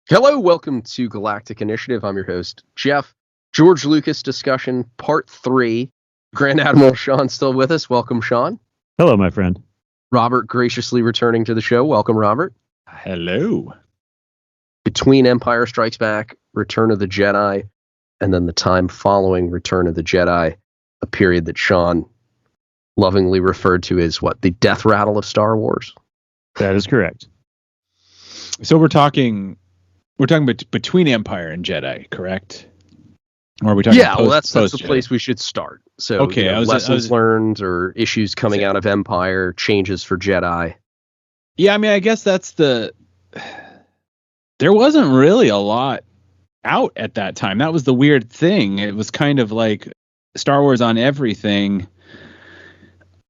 Hello, welcome to Galactic Initiative. I'm your host, Jeff. George Lucas discussion, part 3. Grand Admiral Sean still with us. Welcome, Sean. Hello, my friend. Robert graciously returning to the show. Welcome, Robert. Hello. Between Empire Strikes Back, Return of the Jedi, and then the time following Return of the Jedi, a period that Sean lovingly referred to as the death rattle of Star Wars. That is correct. So we're talking between Empire and Jedi, correct? Or are we talking that's the place we should start. So, okay, lessons learned or issues coming out of Empire, changes for Jedi. Yeah, I mean, I guess there wasn't really a lot out at that time. That was the weird thing. It was kind of like Star Wars on everything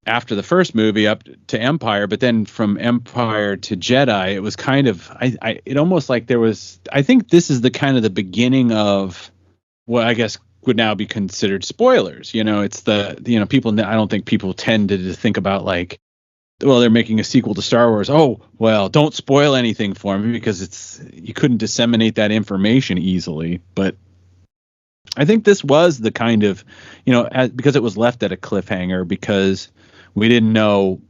after the first movie up to Empire, but then from Empire to Jedi, it was kind of, it almost like there was, I think this is the kind of the beginning of what I guess would now be considered spoilers. It's people, I don't think people tended to think about like, well, they're making a sequel to Star Wars. Oh, well, don't spoil anything for me because you couldn't disseminate that information easily. But I think this was the kind of, because it was left at a cliffhanger, because we didn't know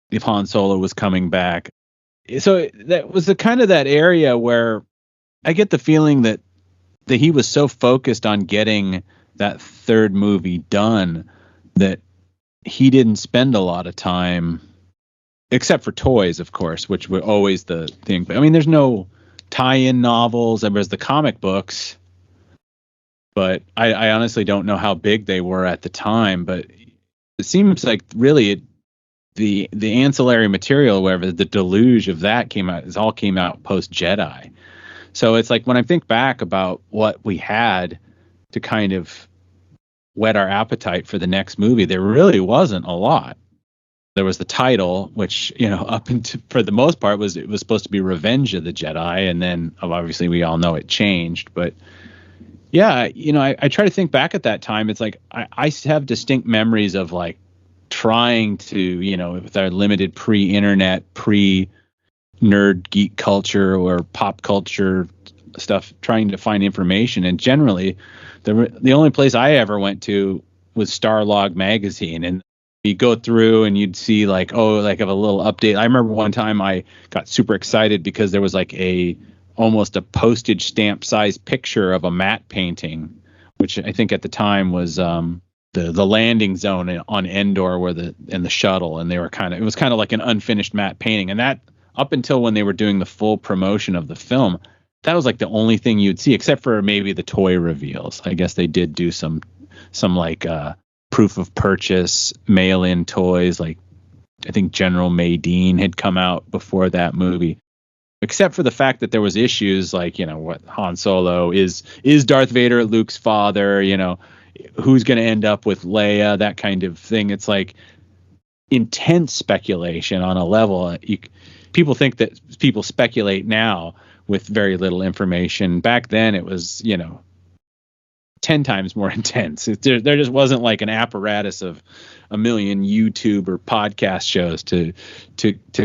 if Han Solo was coming back. So that was the kind of that area where I get the feeling that he was so focused on getting that third movie done that he didn't spend a lot of time, except for toys, of course, which were always the thing. But I mean, there's no tie-in novels. There's the comic books, but I honestly don't know how big they were at the time. But it seems like really the ancillary material, wherever the deluge of that came out post Jedi. So it's like when I think back about what we had to kind of whet our appetite for the next movie, there really wasn't a lot. There was the title, which, for the most part it was supposed to be Revenge of the Jedi. And then obviously we all know it changed. But yeah, I try to think back at that time. It's like I have distinct memories of like trying to, with our limited pre-internet, pre-nerd geek culture or pop culture stuff, trying to find information. And generally, the only place I ever went to was Starlog magazine. And you go through and you'd see like, like a little update. I remember one time I got super excited because there was like almost a postage stamp size picture of a matte painting, which I think at the time was the landing zone on Endor and the shuttle, and it was kind of like an unfinished matte painting. And that, up until when they were doing the full promotion of the film, that was like the only thing you'd see, except for maybe the toy reveals. I guess they did do some like proof of purchase mail-in toys, like I think General Maydean had come out before that movie. Except for the fact that there was issues like, what Han Solo is Darth Vader Luke's father, who's going to end up with Leia, that kind of thing. It's like intense speculation on a level. People think that people speculate now with very little information. Back then it was, 10 times more intense. There just wasn't like an apparatus of a million YouTube or podcast shows to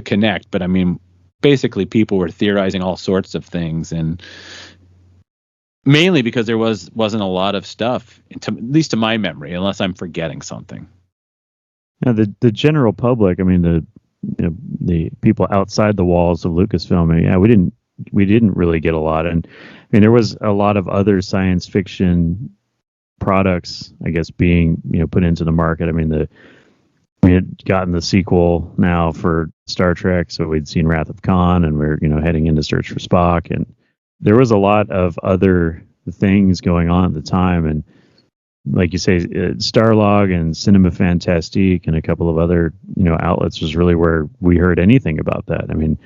connect. But I mean, basically people were theorizing all sorts of things, and mainly because there wasn't a lot of stuff, at least to my memory, unless I'm forgetting something. Now, the general public, I mean, the people outside the walls of Lucasfilm, we didn't really get a lot. And I mean, there was a lot of other science fiction products, I guess, being put into the market. I mean, we had gotten the sequel now for Star Trek, so we'd seen Wrath of Khan, and we're heading into Search for Spock, and there was a lot of other things going on at the time. And like you say, Starlog and Cinema Fantastique and a couple of other outlets was really where we heard anything about that. I mean,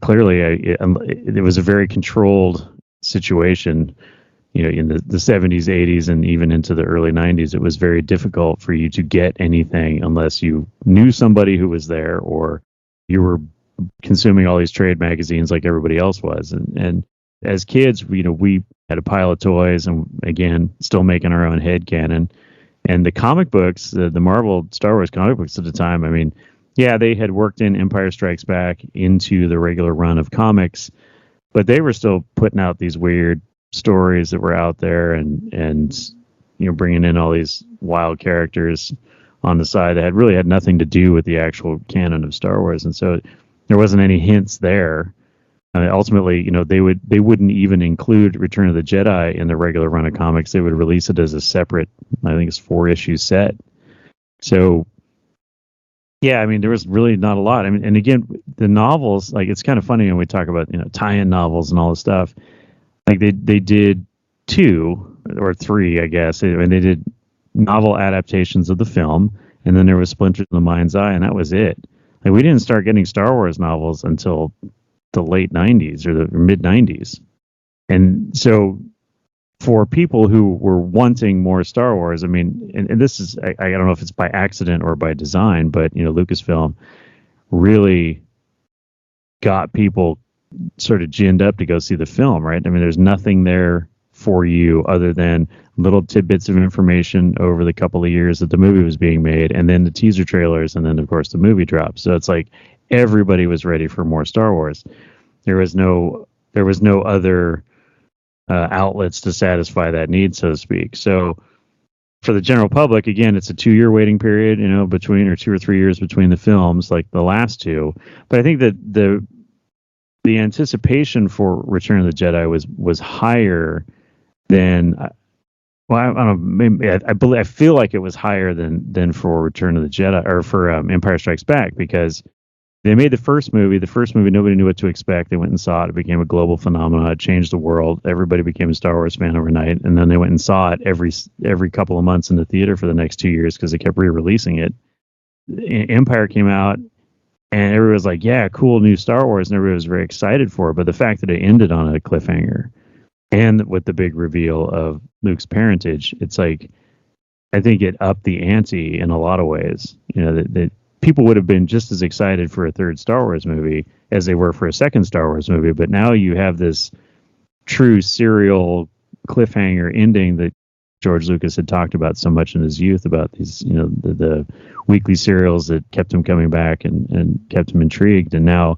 clearly it was a very controlled situation. In the 70s, 80s, and even into the early 90s, it was very difficult for you to get anything unless you knew somebody who was there, or you were consuming all these trade magazines like everybody else was. And as kids, we had a pile of toys, and again, still making our own headcanon. And the comic books, the Marvel Star Wars comic books at the time, I mean, Yeah, they had worked in Empire Strikes Back into the regular run of comics, but they were still putting out these weird stories that were out there, and bringing in all these wild characters on the side that really had nothing to do with the actual canon of Star Wars, and so there wasn't any hints there. Ultimately, they wouldn't even include Return of the Jedi in the regular run of comics. They would release it as a separate, I think it's 4-issue set. So, yeah, I mean, there was really not a lot. I mean, and again, the novels, like, it's kind of funny when we talk about tie-in novels and all this stuff. Like they did 2 or 3, I guess. I mean, they did novel adaptations of the film, and then there was Splinter in the Mind's Eye, and that was it. Like, we didn't start getting Star Wars novels until the late 90s or the mid 90s. And so for people who were wanting more Star Wars, I mean, and this is, I don't know if it's by accident or by design, but, Lucasfilm really got people sort of ginned up to go see the film, right? I mean, there's nothing there for you other than little tidbits of information over the couple of years that the movie was being made, and then the teaser trailers, and then, of course, the movie drops. So it's like everybody was ready for more Star Wars. There was no other outlets to satisfy that need, so to speak. So for the general public, again, it's a 2-year waiting period, between, or 2 or 3 years between the films, like the last 2. But I think that the anticipation for Return of the Jedi was higher than. Well, I don't know. Maybe I feel like it was higher than for Return of the Jedi, or for Empire Strikes Back, because they made the first movie. The first movie, nobody knew what to expect. They went and saw it. It became a global phenomenon. It changed the world. Everybody became a Star Wars fan overnight. And then they went and saw it every couple of months in the theater for the next 2 years because they kept re-releasing it. Empire came out, and everybody was like, yeah, cool, new Star Wars. And everybody was very excited for it. But the fact that it ended on a cliffhanger, and with the big reveal of Luke's parentage, it's like, I think it upped the ante in a lot of ways. That people would have been just as excited for a third Star Wars movie as they were for a second Star Wars movie. But now you have this true serial cliffhanger ending that George Lucas had talked about so much in his youth, about these, the weekly serials that kept him coming back and kept him intrigued. And now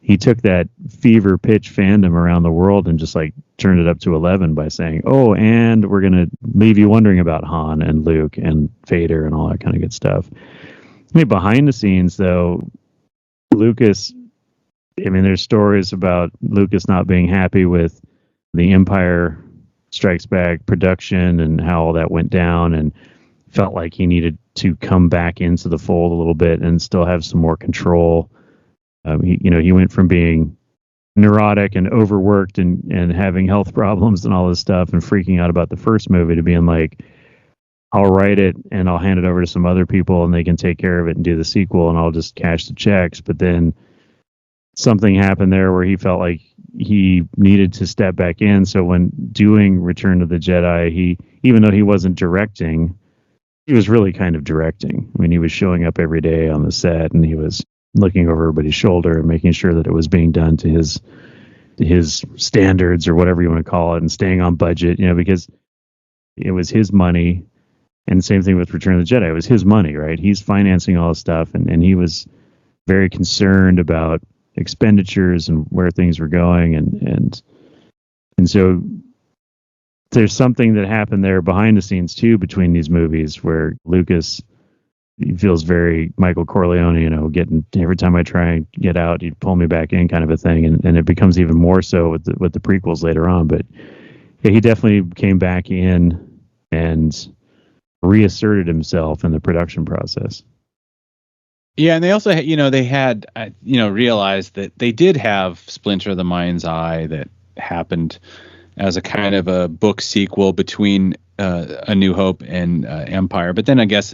he took that fever pitch fandom around the world and just like turned it up to 11 by saying, oh, and we're going to leave you wondering about Han and Luke and Vader and all that kind of good stuff. I mean, behind the scenes, though, Lucas, I mean, there's stories about Lucas not being happy with the Empire Strikes Back production and how all that went down, and felt like he needed to come back into the fold a little bit and still have some more control. He went from being neurotic and overworked and having health problems and all this stuff and freaking out about the first movie to being like, I'll write it and I'll hand it over to some other people and they can take care of it and do the sequel and I'll just cash the checks. But then something happened there where he felt like he needed to step back in. So when doing Return of the Jedi, even though he wasn't directing, he was really kind of directing. I mean, he was showing up every day on the set and he was looking over everybody's shoulder and making sure that it was being done to his standards or whatever you want to call it, and staying on budget, because it was his money. And same thing with Return of the Jedi. It was his money, right? He's financing all this stuff, and he was very concerned about expenditures and where things were going, and so there's something that happened there behind the scenes too between these movies where Lucas, he feels very Michael Corleone, getting every time I try and get out, he'd pull me back in, kind of a thing, and it becomes even more so with the prequels later on. But yeah, he definitely came back in and reasserted himself in the production process. Yeah, and they also, they had, realized that they did have Splinter of the Mind's Eye that happened as a kind of a book sequel between A New Hope and Empire. But then I guess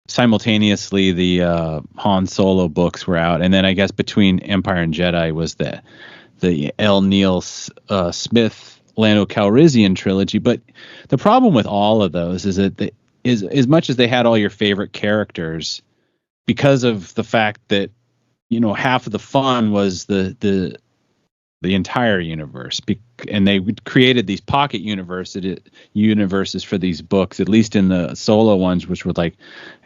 simultaneously the Han Solo books were out, and then I guess between Empire and Jedi was the L. Neil Smith Lando Calrissian trilogy. But the problem with all of those is that as much as they had all your favorite characters, because of the fact that half of the fun was the the entire universe. And they created these pocket universes for these books, at least in the solo ones, which were like,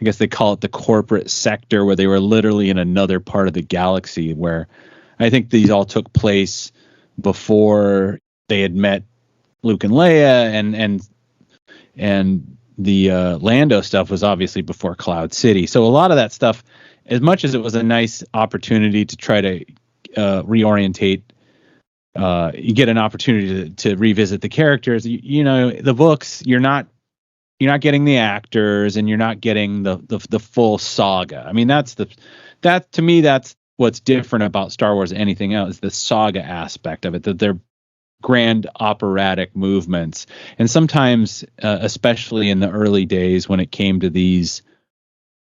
I guess they call it the corporate sector, where they were literally in another part of the galaxy, where I think these all took place before they had met Luke and Leia, and the Lando stuff was obviously before Cloud City. So a lot of that stuff, as much as it was a nice opportunity to try to reorientate, you get an opportunity to revisit the characters. You know, the books, you're not getting the actors, and you're not getting the full saga. I mean, that to me, that's what's different about Star Wars than anything else, the saga aspect of it, that they're grand operatic movements. And sometimes, especially in the early days when it came to these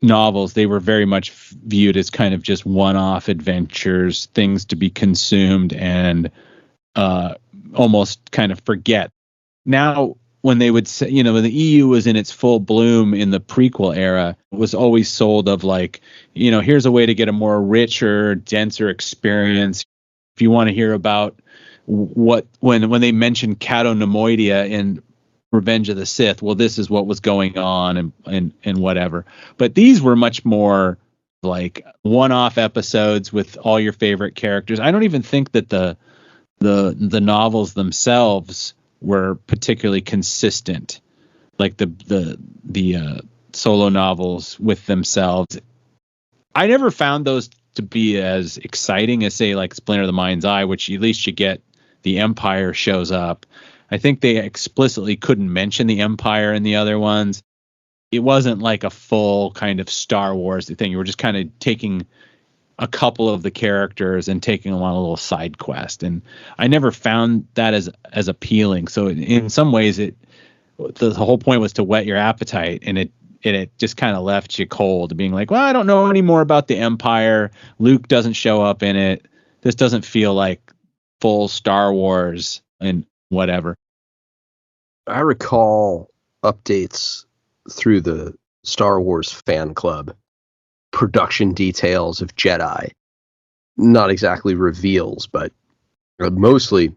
novels, they were very much viewed as kind of just one-off adventures, things to be consumed and almost kind of forget. Now, when they would say, you know, when the EU was in its full bloom in the prequel era, it was always sold of like, you know, here's a way to get a more richer, denser experience. If you want to hear about when they mentioned Cato Nemoidia in Revenge of the Sith, well, this is what was going on and whatever. But these were much more like one-off episodes with all your favorite characters. I don't even think that the novels themselves were particularly consistent, like the solo novels with themselves. I never found those to be as exciting as, say, like Splinter of the Mind's Eye, which at least you get the Empire shows up. I think they explicitly couldn't mention the Empire in the other ones. It wasn't like a full kind of Star Wars thing. You were just kind of taking a couple of the characters and taking them on a little side quest. And I never found that as appealing. So in some ways, the whole point was to whet your appetite, and it just kind of left you cold, being like, well, I don't know any more about the Empire. Luke doesn't show up in it. This doesn't feel like full Star Wars and whatever. I recall updates through the Star Wars fan club, production details of Jedi, not exactly reveals, but mostly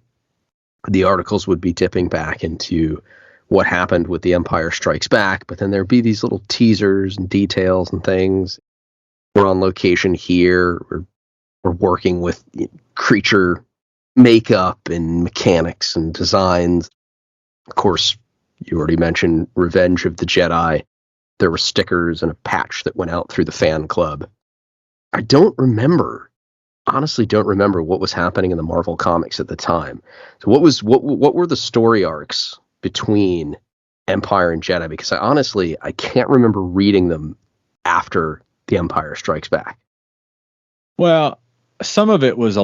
the articles would be dipping back into what happened with The Empire Strikes Back, but then there'd be these little teasers and details and things. We're on location here, we're working with creature makeup and mechanics and designs. Of course, you already mentioned Revenge of the Jedi. There were stickers and a patch that went out through the fan club. I honestly don't remember what was happening in the Marvel comics at the time. So what were the story arcs between Empire and Jedi? Because I can't remember reading them after The Empire Strikes Back. Well, some of it was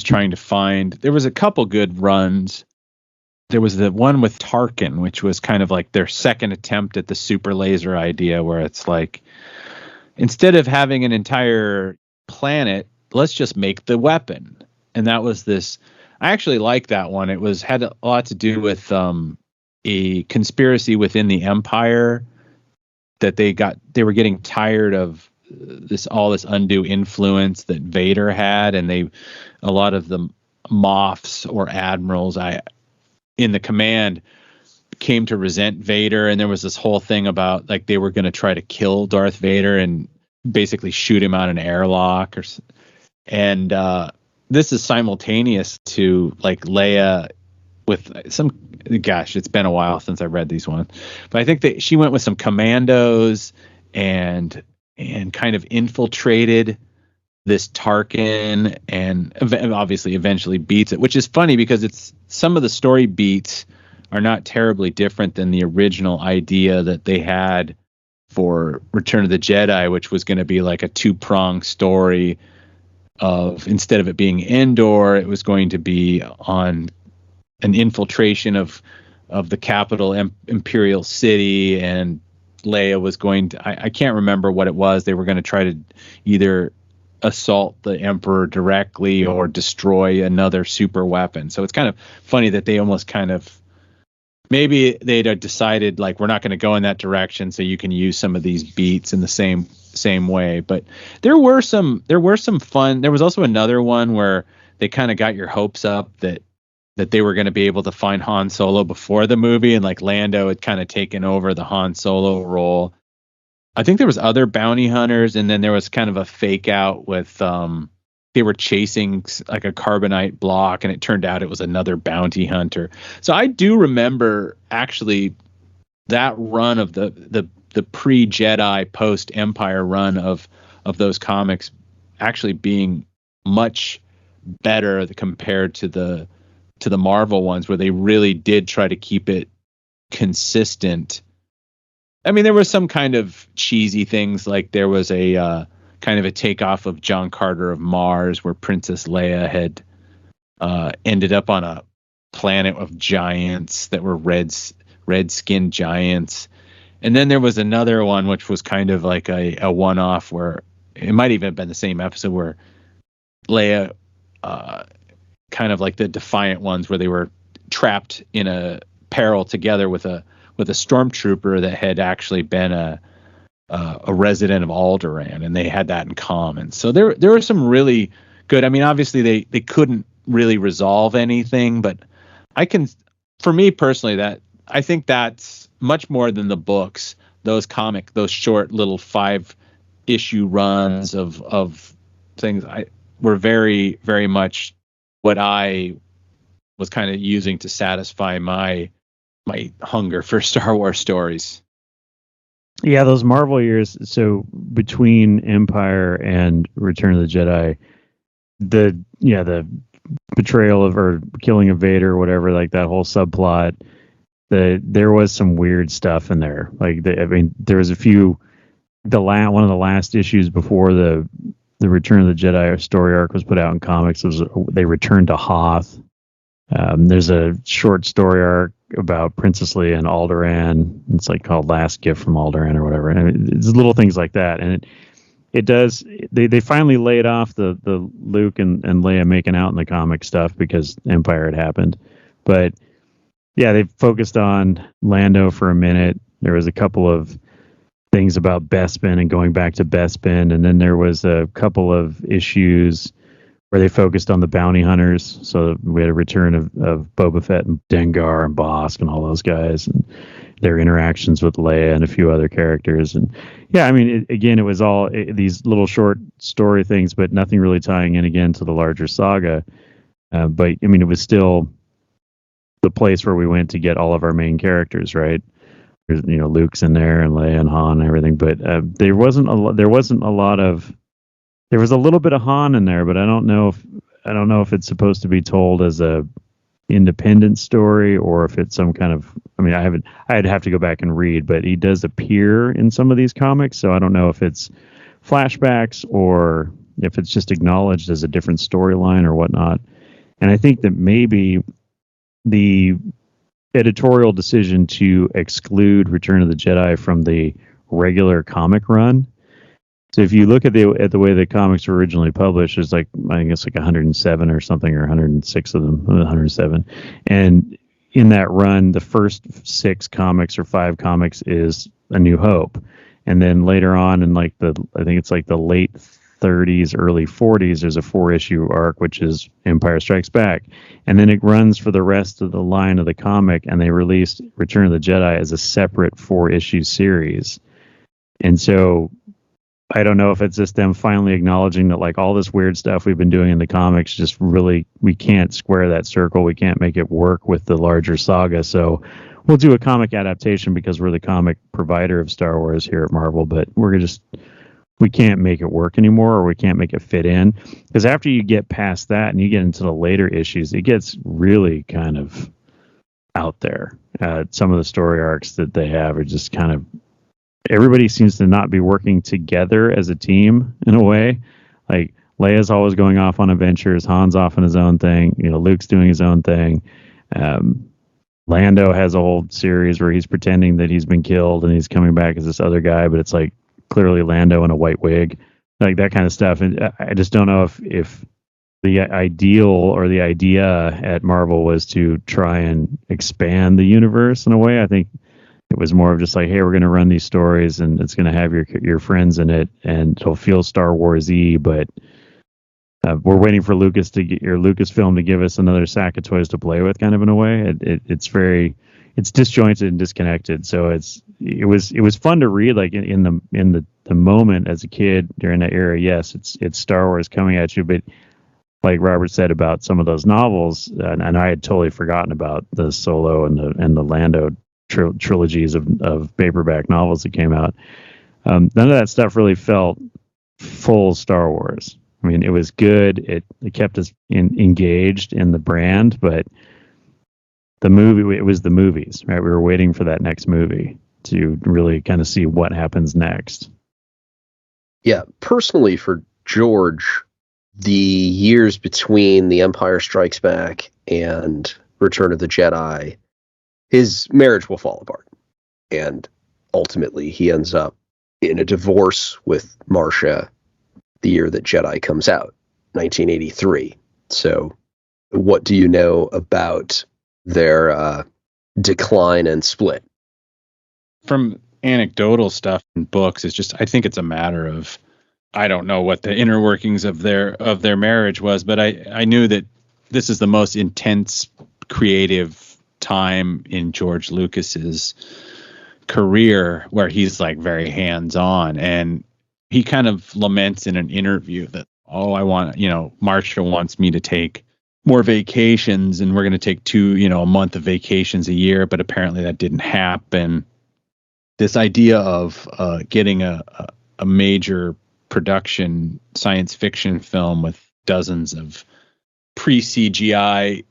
trying to find. There was a couple good runs. There was the one with Tarkin, which was kind of like their second attempt at the super laser idea, where it's like, instead of having an entire planet, let's just make the weapon. And that was this. I actually like that one. It had a lot to do with a conspiracy within the Empire, that they were getting tired of all this undue influence that Vader had, and a lot of the Moffs or admirals in the command came to resent Vader, and there was this whole thing about like they were going to try to kill Darth Vader and basically shoot him out an airlock, and this is simultaneous to like Leia with some. Gosh, it's been a while since I read these ones, but I think that she went with some commandos and kind of infiltrated this Tarkin, and obviously eventually beats it, which is funny because some of the story beats are not terribly different than the original idea that they had for Return of the Jedi, which was going to be like a two-pronged story of, instead of it being Endor, it was going to be on an infiltration of the capital Imperial City, and Leia was going to, I can't remember what it was. They were going to try to either assault the Emperor directly or destroy another super weapon. So it's kind of funny that they almost kind of, maybe they'd decided like, we're not going to go in that direction, so you can use some of these beats in the same way. But there were some fun. There was also another one where they kind of got your hopes up that they were going to be able to find Han Solo before the movie, and like Lando had kind of taken over the Han Solo role. I think there was other bounty hunters, and then there was kind of a fake out with they were chasing like a carbonite block, and it turned out it was another bounty hunter. So I do remember actually that run of the pre-Jedi, post-Empire run of those comics actually being much better compared to the Marvel ones, where they really did try to keep it consistent. I mean, there was some kind of cheesy things, like there was a kind of a takeoff of John Carter of Mars, where Princess Leia had ended up on a planet of giants that were red-skinned giants. And then there was another one which was kind of like a one-off, where it might even have been the same episode, where Leia, kind of like the Defiant ones, where they were trapped in a peril together with a stormtrooper that had actually been a resident of Alderaan, and they had that in common. So there were some really good. I mean, obviously they couldn't really resolve anything, but for me personally, that I think that's much more than the books. Those short little 5-issue runs of things were very, very much what I was kind of using to satisfy my hunger for Star Wars stories. Yeah, those Marvel years. So between Empire and Return of the Jedi, the betrayal or killing of Vader or whatever, like that whole subplot, there was some weird stuff in there. Like there was a few. One of the last issues before the Return of the Jedi story arc was put out in comics was they returned to Hoth. There's a short story arc about Princess Leia and Alderaan. It's like called Last Gift from Alderaan or whatever. And it's little things like that. And it does. They finally laid off the Luke and Leia making out in the comic stuff because Empire had happened. But yeah, they focused on Lando for a minute. There was a couple of things about Bespin and going back to Bespin, and then there was a couple of issues where they focused on the bounty hunters. So we had a return of Boba Fett and Dengar and Bossk and all those guys, and their interactions with Leia and a few other characters. And yeah, I mean, it was all these little short story things, but nothing really tying in again to the larger saga. But I mean, it was still the place where we went to get all of our main characters, right? There's, Luke's in there and Leia and Han and everything, but there was a little bit of Han in there, but I don't know if it's supposed to be told as a independent story or if it's some kind of. I mean, I'd have to go back and read, but he does appear in some of these comics, so I don't know if it's flashbacks or if it's just acknowledged as a different storyline or whatnot. And I think that maybe the editorial decision to exclude Return of the Jedi from the regular comic run. So if you look at the way the comics were originally published, there's like, I think it's like 107 or something, or 106 of them, 107. And in that run, the first 6 comics or 5 comics is A New Hope. And then later on in I think it's like the late 30s, early 40s, there's a 4-issue arc, which is Empire Strikes Back. And then it runs for the rest of the line of the comic, and they released Return of the Jedi as a separate 4-issue series. And so I don't know if it's just them finally acknowledging that like all this weird stuff we've been doing in the comics, just really, we can't square that circle. We can't make it work with the larger saga. So we'll do a comic adaptation because we're the comic provider of Star Wars here at Marvel, but we can't make it work anymore, or we can't make it fit in. Because after you get past that and you get into the later issues, it gets really kind of out there. Some of the story arcs that they have are just kind of, everybody seems to not be working together as a team in a way. Like Leia's always going off on adventures, Han's off on his own thing, Luke's doing his own thing. Lando has a whole series where he's pretending that he's been killed and he's coming back as this other guy, but it's like clearly Lando in a white wig, like that kind of stuff. And I just don't know if the ideal or the idea at Marvel was to try and expand the universe in a way. I think it was more of just like, hey, we're going to run these stories and it's going to have your friends in it and it'll feel Star Wars-y, but we're waiting for Lucasfilm to give us another sack of toys to play with, kind of in a way. It's disjointed and disconnected. So it was fun to read, like in the moment as a kid during that era. Yes, it's Star Wars coming at you, but like Robert said about some of those novels, and I had totally forgotten about the Solo and the Lando trilogies of paperback novels that came out. None of that stuff really felt full Star Wars. I mean, it was good. It kept us engaged in the brand, but the movie, it was the movies, right? We were waiting for that next movie to really kind of see what happens next. Yeah, personally for George, the years between The Empire Strikes Back and Return of the Jedi, his marriage will fall apart. And ultimately, he ends up in a divorce with Marcia the year that Jedi comes out, 1983. So what do you know about their decline and split? From anecdotal stuff in books, I think it's a matter of, I don't know what the inner workings of their marriage was, but I knew that this is the most intense creative time in George Lucas's career, where he's like very hands-on, and he kind of laments in an interview that, Marcia wants me to take more vacations, and we're going to take a month of vacations a year, but apparently that didn't happen. This idea of getting a major production science fiction film with dozens of pre-CGI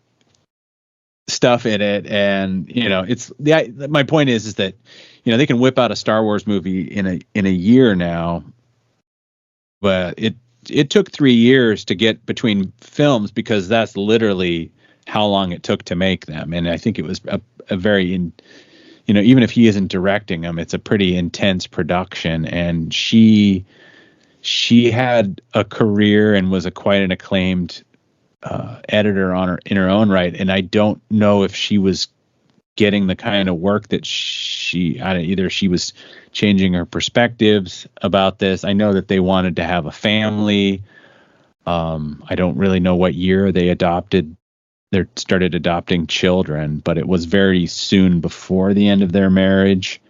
stuff in it, and my point is that they can whip out a Star Wars movie in a year now, but it took 3 years to get between films, because that's literally how long it took to make them. And I think it was a very even if he isn't directing them, it's a pretty intense production. And she had a career and was quite an acclaimed editor in her own right. And I don't know if she was getting the kind of work that either she was changing her perspectives about this. I know that they wanted to have a family. I don't really know what year they started adopting children, but it was very soon before the end of their marriage.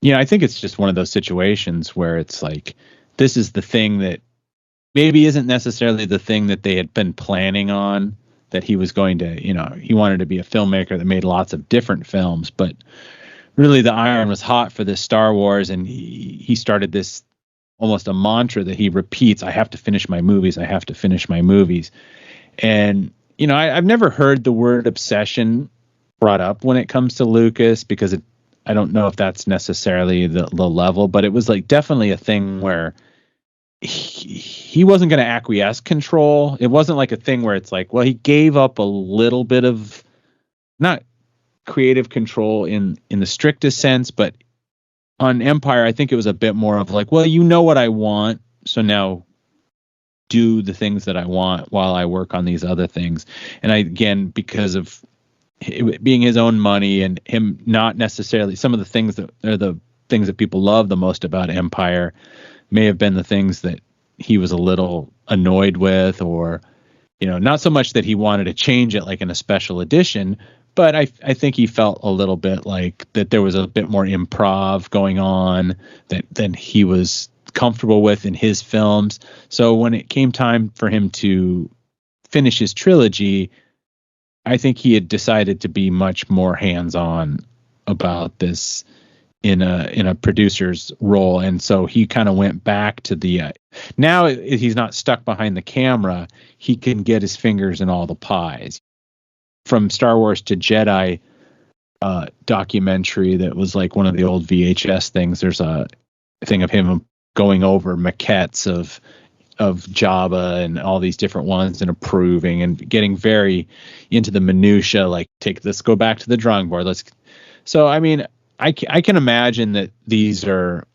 I think it's just one of those situations where it's like, this is the thing that maybe isn't necessarily the thing that they had been planning on, that he was going to, he wanted to be a filmmaker that made lots of different films, but really the iron was hot for this Star Wars. And he started this almost a mantra that he repeats: I have to finish my movies. I have to finish my movies. And, I've never heard the word obsession brought up when it comes to Lucas, because I don't know if that's necessarily the level, but it was like definitely a thing where he wasn't going to acquiesce control. It wasn't like a thing where it's like, well, he gave up a little bit of, not creative control in the strictest sense, but on Empire, I think it was a bit more of like, well, what I want, so now do the things that I want while I work on these other things. And again, because of it being his own money and him not necessarily, some of the things that are the things that people love the most about Empire may have been the things that he was a little annoyed with, or, not so much that he wanted to change it like in a special edition, but I think he felt a little bit like that there was a bit more improv going on than he was comfortable with in his films. So when it came time for him to finish his trilogy, I think he had decided to be much more hands-on about this in a producer's role. And so he kind of went back to the now he's not stuck behind the camera. He can get his fingers in all the pies. From Star Wars to Jedi documentary that was like one of the old VHS things, there's a thing of him going over maquettes of Jabba and all these different ones and approving and getting very into the minutia, like, let's go back to the drawing board. So I mean, I can imagine that these are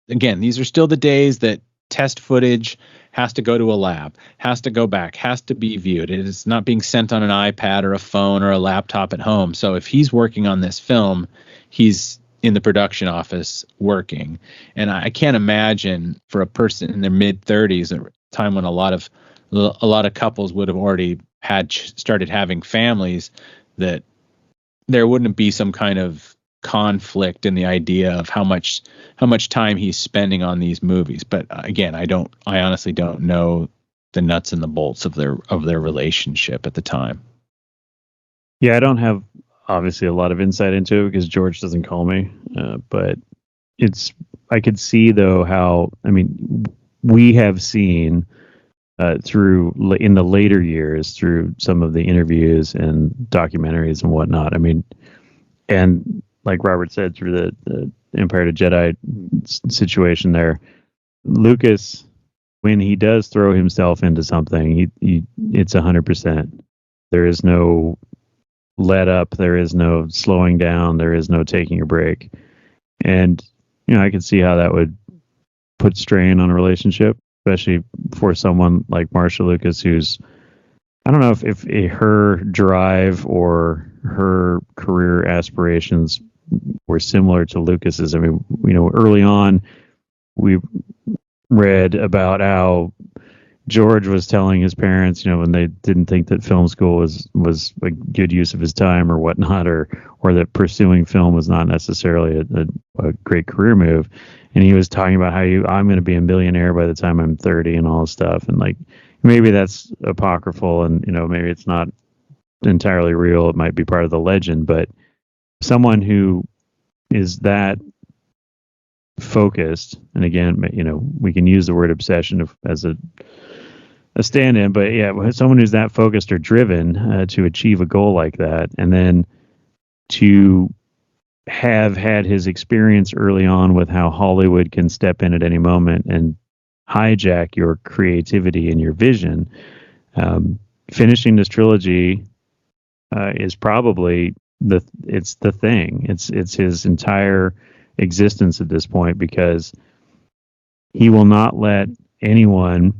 still the days that test footage has to go to a lab, has to go back, has to be viewed. It is not being sent on an iPad or a phone or a laptop at home. So if he's working on this film, he's in the production office working. And I can't imagine for a person in their mid 30s, a time when a lot of a lot of couples would have already started having families, that there wouldn't be some kind of conflict in the idea of how much time he's spending on these movies. But again, I honestly don't know the nuts and the bolts of their relationship at the time. Yeah, I don't have obviously a lot of insight into it because George doesn't call me. But I could see though how, I mean, we have seen through in the later years through some of the interviews and documentaries and whatnot. I mean, and like Robert said, through the Empire to Jedi situation there, Lucas, when he does throw himself into something, it's 100%. There is no let up. There is no slowing down. There is no taking a break. And, I could see how that would put strain on a relationship, especially for someone like Marsha Lucas, who's, I don't know if her drive or her career aspirations were similar to Lucas's. I mean, early on, we read about how George was telling his parents, when they didn't think that film school was a good use of his time or whatnot, or that pursuing film was not necessarily a great career move. And he was talking about how I'm going to be a millionaire by the time I'm 30 and all this stuff. And like, maybe that's apocryphal and, maybe it's not entirely real. It might be part of the legend, but someone who is that focused, and again, we can use the word obsession as a stand-in, but yeah, someone who's that focused or driven to achieve a goal like that, and then to have had his experience early on with how Hollywood can step in at any moment and hijack your creativity and your vision. Finishing this trilogy is probably the thing. It's his entire existence at this point, because he will not let anyone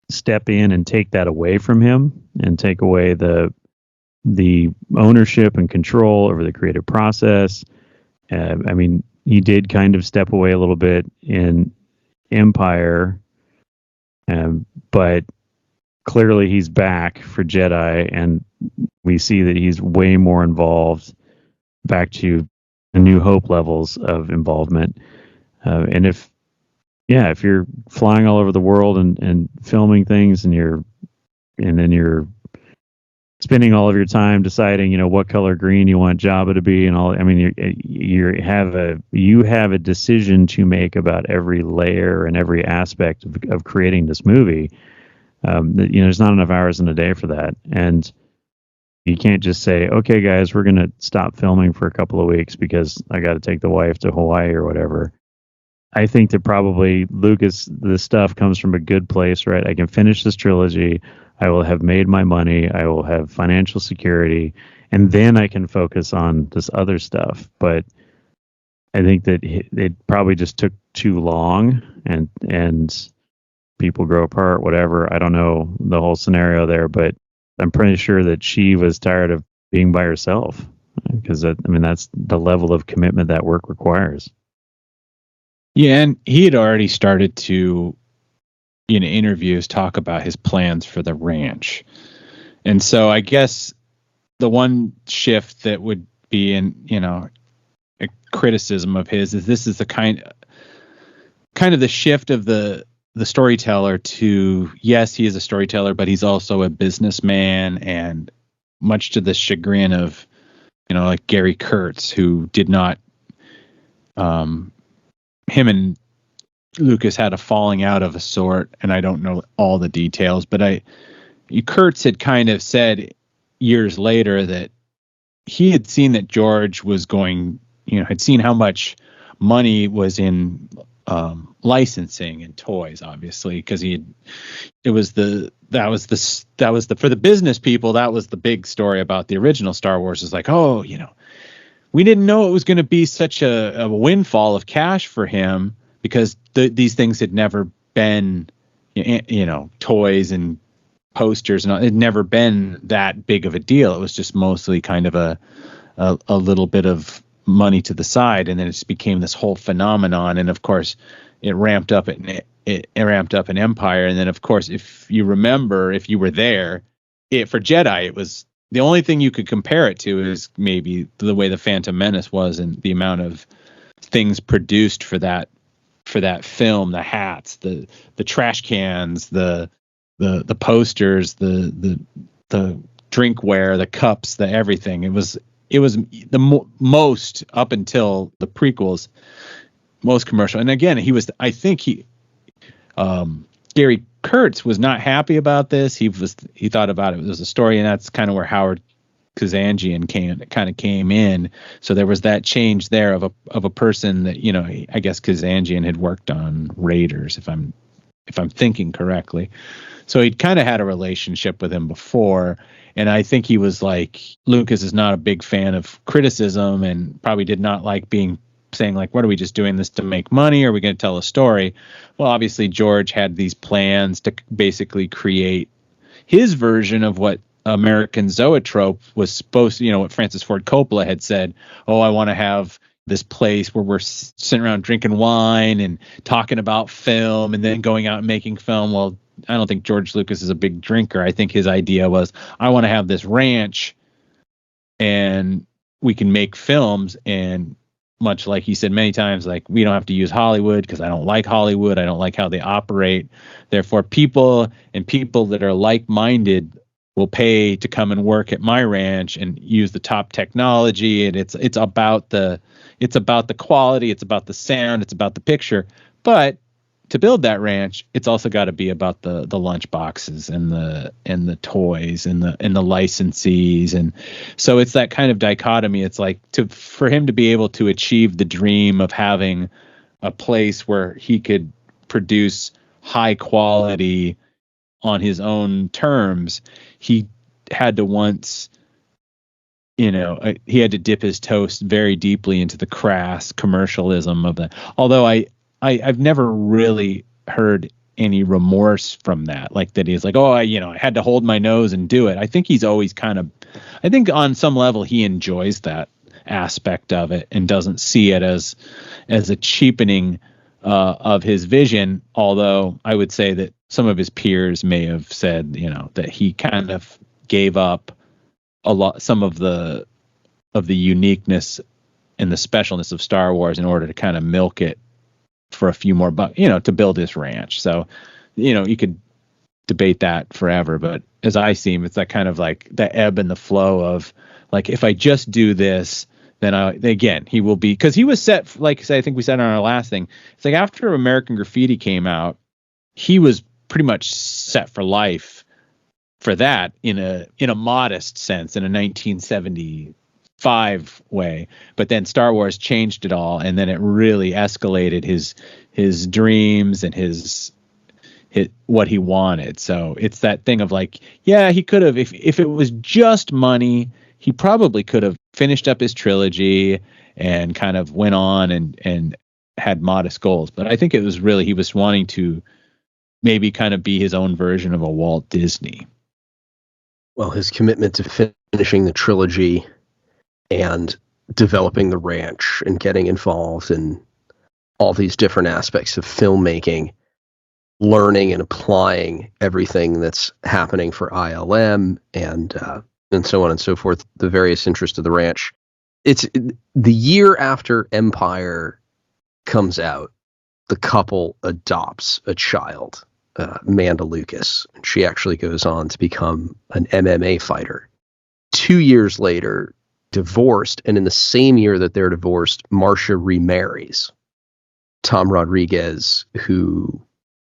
step in and take that away from him and take away the ownership and control over the creative process. I mean, he did kind of step away a little bit in Empire, but clearly he's back for Jedi, and we see that he's way more involved, back to New Hope levels of involvement. And if you're flying all over the world and filming things, and then you're spending all of your time deciding, what color green you want Jabba to be and all. I mean, you have a decision to make about every layer and every aspect of creating this movie. There's not enough hours in a day for that. And you can't just say, okay, guys, we're going to stop filming for a couple of weeks because I got to take the wife to Hawaii or whatever. I think that probably Lucas, the stuff comes from a good place, right? I can finish this trilogy. I will have made my money. I will have financial security, and then I can focus on this other stuff. But I think that it probably just took too long, and people grow apart, whatever. I don't know the whole scenario there, but I'm pretty sure that she was tired of being by herself, because that's the level of commitment that work requires. Yeah, and he had already started to, in interviews, talk about his plans for the ranch. And so I guess the one shift that would be a criticism of his is this is the kind of the shift of the storyteller to, yes, he is a storyteller, but he's also a businessman, and much to the chagrin of, like Gary Kurtz, who did not, him and Lucas had a falling out of a sort, and I don't know all the details, but Kurtz had kind of said years later that he had seen that George was going, had seen how much money was in licensing and toys, obviously, because for the business people, that was the big story about the original Star Wars, is like, oh, we didn't know it was going to be such a windfall of cash for him, because these things had never been, toys and posters, and it had never been that big of a deal. It was just mostly kind of a little bit of money to the side, and then it just became this whole phenomenon. And of course, it ramped up in Empire. And then, of course, if you remember, if you were there, for Jedi, it was the only thing you could compare it to is maybe the way the Phantom Menace was, and the amount of things produced for that film, the hats, the trash cans, the posters, the drinkware, the cups, the everything. It was the most, up until the prequels, most commercial. And again, Gary Kurtz was not happy about this. He thought about it as a story, and that's kind of where Howard Kazanjian came in. So there was that change there of a person that, I guess Kazanjian had worked on Raiders, if I'm thinking correctly. So he'd kind of had a relationship with him before, and I think he was like, Lucas is not a big fan of criticism, and probably did not like saying like, what are we just doing this to make money? Or are we going to tell a story? Well, obviously George had these plans to basically create his version of what American zoetrope was supposed to, what Francis Ford Coppola had said. Oh, I want to have this place where we're sitting around drinking wine and talking about film and then going out and making film. Well, I don't think George Lucas is a big drinker. I think his idea was, I want to have this ranch and we can make films. And much like he said many times, like, we don't have to use Hollywood because I don't like Hollywood. I don't like how they operate. Therefore, people that are like-minded will pay to come and work at my ranch and use the top technology. And it's about the quality. It's about the sound. It's about the picture. But to build that ranch, it's also got to be about the lunch boxes and the toys and the licensees. And so it's that kind of dichotomy. It's like, for him to be able to achieve the dream of having a place where he could produce high quality on his own terms, he had to he had to dip his toes very deeply into the crass commercialism of that. Although I've never really heard any remorse from that, like that he's like, oh, I had to hold my nose and do it. I think he's always I think on some level he enjoys that aspect of it and doesn't see it as a cheapening of his vision. Although I would say that some of his peers may have said, that he kind of gave up some of the uniqueness and the specialness of Star Wars in order to kind of milk it for a few more bucks, to build his ranch. So, you could debate that forever, but as I see him, it's that kind of like the ebb and the flow of like, if I just do this, then again, he will be, because he was set, like I think we said on our last thing, it's like after American Graffiti came out, he was pretty much set for life for that in a modest sense, in a 1975 way. But then Star Wars changed it all, and then it really escalated his dreams and his what he wanted. So it's that thing of like, yeah, he could have, if it was just money, he probably could have finished up his trilogy and kind of went on and had modest goals. But I think it was really, he was wanting to maybe kind of be his own version of a Walt Disney. Well, his commitment to finishing the trilogy and developing the ranch and getting involved in all these different aspects of filmmaking, learning and applying everything that's happening for ILM and so on and so forth, the various interests of the ranch. It's the year after Empire comes out, the couple adopts a child, Manda Lucas. She actually goes on to become an MMA fighter. 2 years later, divorced, and in the same year that they're divorced, Marcia remarries Tom Rodriguez, who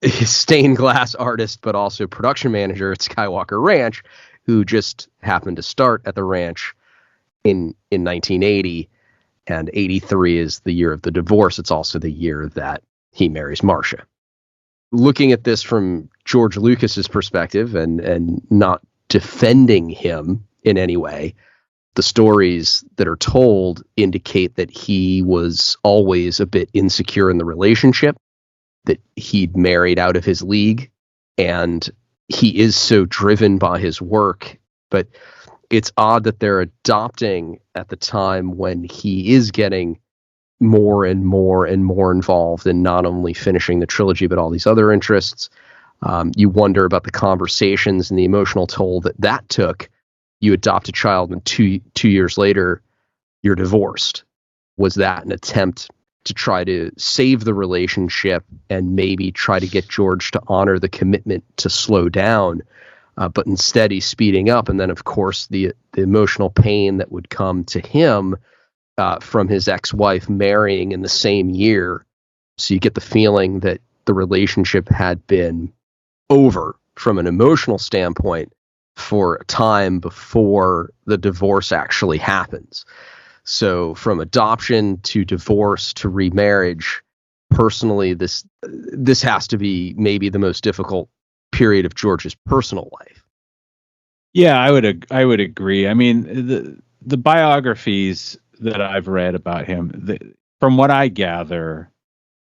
is stained glass artist but also production manager at Skywalker Ranch, who just happened to start at the ranch in 1980, and 83 is the year of the divorce. It's also the year that he marries Marcia. Looking at this from George Lucas's perspective and not defending him in any way, the stories that are told indicate that he was always a bit insecure in the relationship, that he'd married out of his league, and he is so driven by his work. But it's odd that they're adopting at the time when he is getting more and more and more involved in not only finishing the trilogy, but all these other interests. You wonder about the conversations and the emotional toll that took. You adopt a child, and two years later, you're divorced. Was that an attempt to try to save the relationship and maybe try to get George to honor the commitment to slow down? But instead, he's speeding up. And then, of course, the emotional pain that would come to him from his ex-wife marrying in the same year. So you get the feeling that the relationship had been over from an emotional standpoint for a time before the divorce actually happens. So from adoption to divorce to remarriage, personally, this has to be maybe the most difficult period of George's personal life. Yeah, I would agree. I mean, the biographies that I've read about him, from what I gather,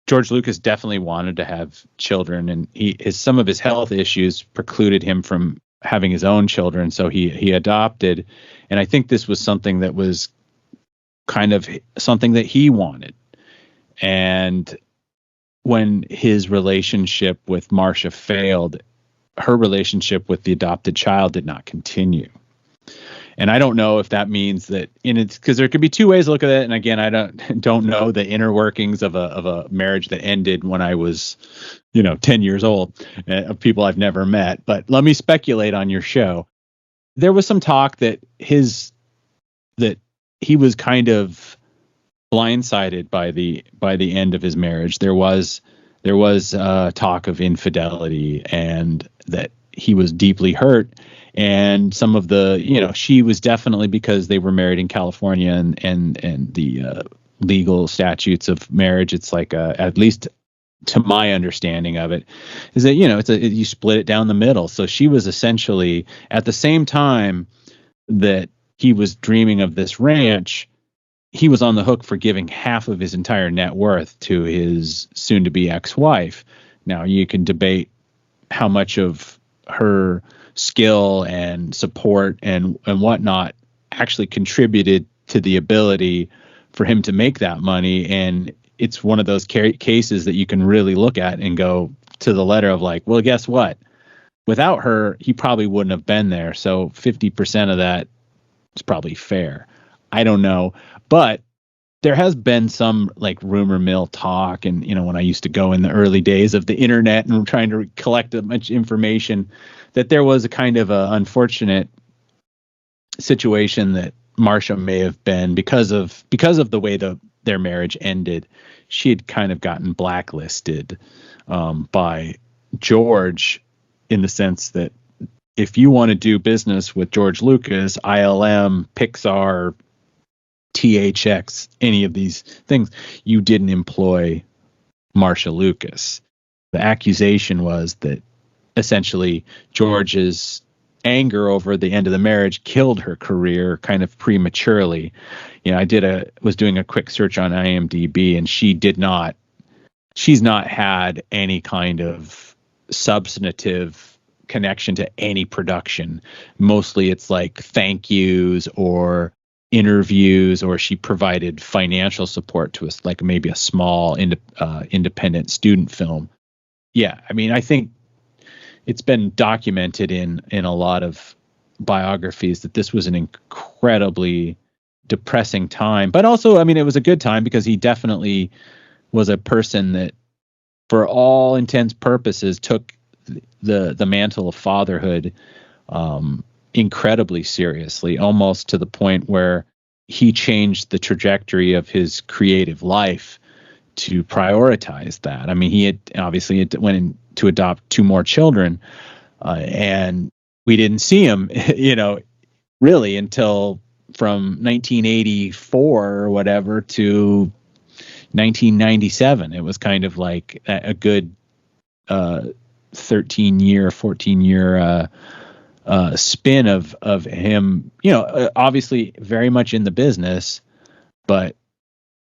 George Lucas definitely wanted to have children, and some of his health issues precluded him from having his own children, so he adopted. And I think this was something that was kind of something that he wanted. And when his relationship with Marcia failed, her relationship with the adopted child did not continue. And I don't know if that means that because there could be two ways to look at it. And again, I don't know the inner workings of a marriage that ended when I was, 10 years old, of people I've never met. But let me speculate on your show. There was some talk that he was kind of blindsided by the end of his marriage. There was talk of infidelity, and that he was deeply hurt. And some of the, she was definitely, because they were married in California and the legal statutes of marriage, it's like at least to my understanding of it, is that, you split it down the middle. So she was essentially, at the same time that he was dreaming of this ranch, he was on the hook for giving half of his entire net worth to his soon-to-be ex-wife. Now, you can debate how much of her skill and support and whatnot actually contributed to the ability for him to make that money. And it's one of those cases that you can really look at and go to the letter of like, well, guess what? Without her, he probably wouldn't have been there. So 50% of that is probably fair. I don't know. But there has been some like rumor mill talk. And, when I used to go in the early days of the internet and trying to collect as much information, that there was a kind of a unfortunate situation that Marcia may have been because of the way their marriage ended. She had kind of gotten blacklisted by George, in the sense that if you want to do business with George Lucas, ILM, Pixar, THX, any of these things, you didn't employ Marcia Lucas. The accusation was that essentially George's anger over the end of the marriage killed her career kind of prematurely. I was doing a quick search on IMDb, and she's not had any kind of substantive connection to any production. Mostly it's like thank yous or interviews, or she provided financial support to us, like maybe a small independent student film. Yeah, I mean, I think it's been documented in a lot of biographies that this was an incredibly depressing time, but also, I mean, it was a good time because he definitely was a person that, for all intents purposes, took the mantle of fatherhood incredibly seriously, almost to the point where he changed the trajectory of his creative life to prioritize that. I mean, he had obviously went in to adopt 2 more children, and we didn't see him, really until from 1984 or whatever to 1997. It was kind of like a good 13-year, 14-year spin of him, obviously very much in the business, but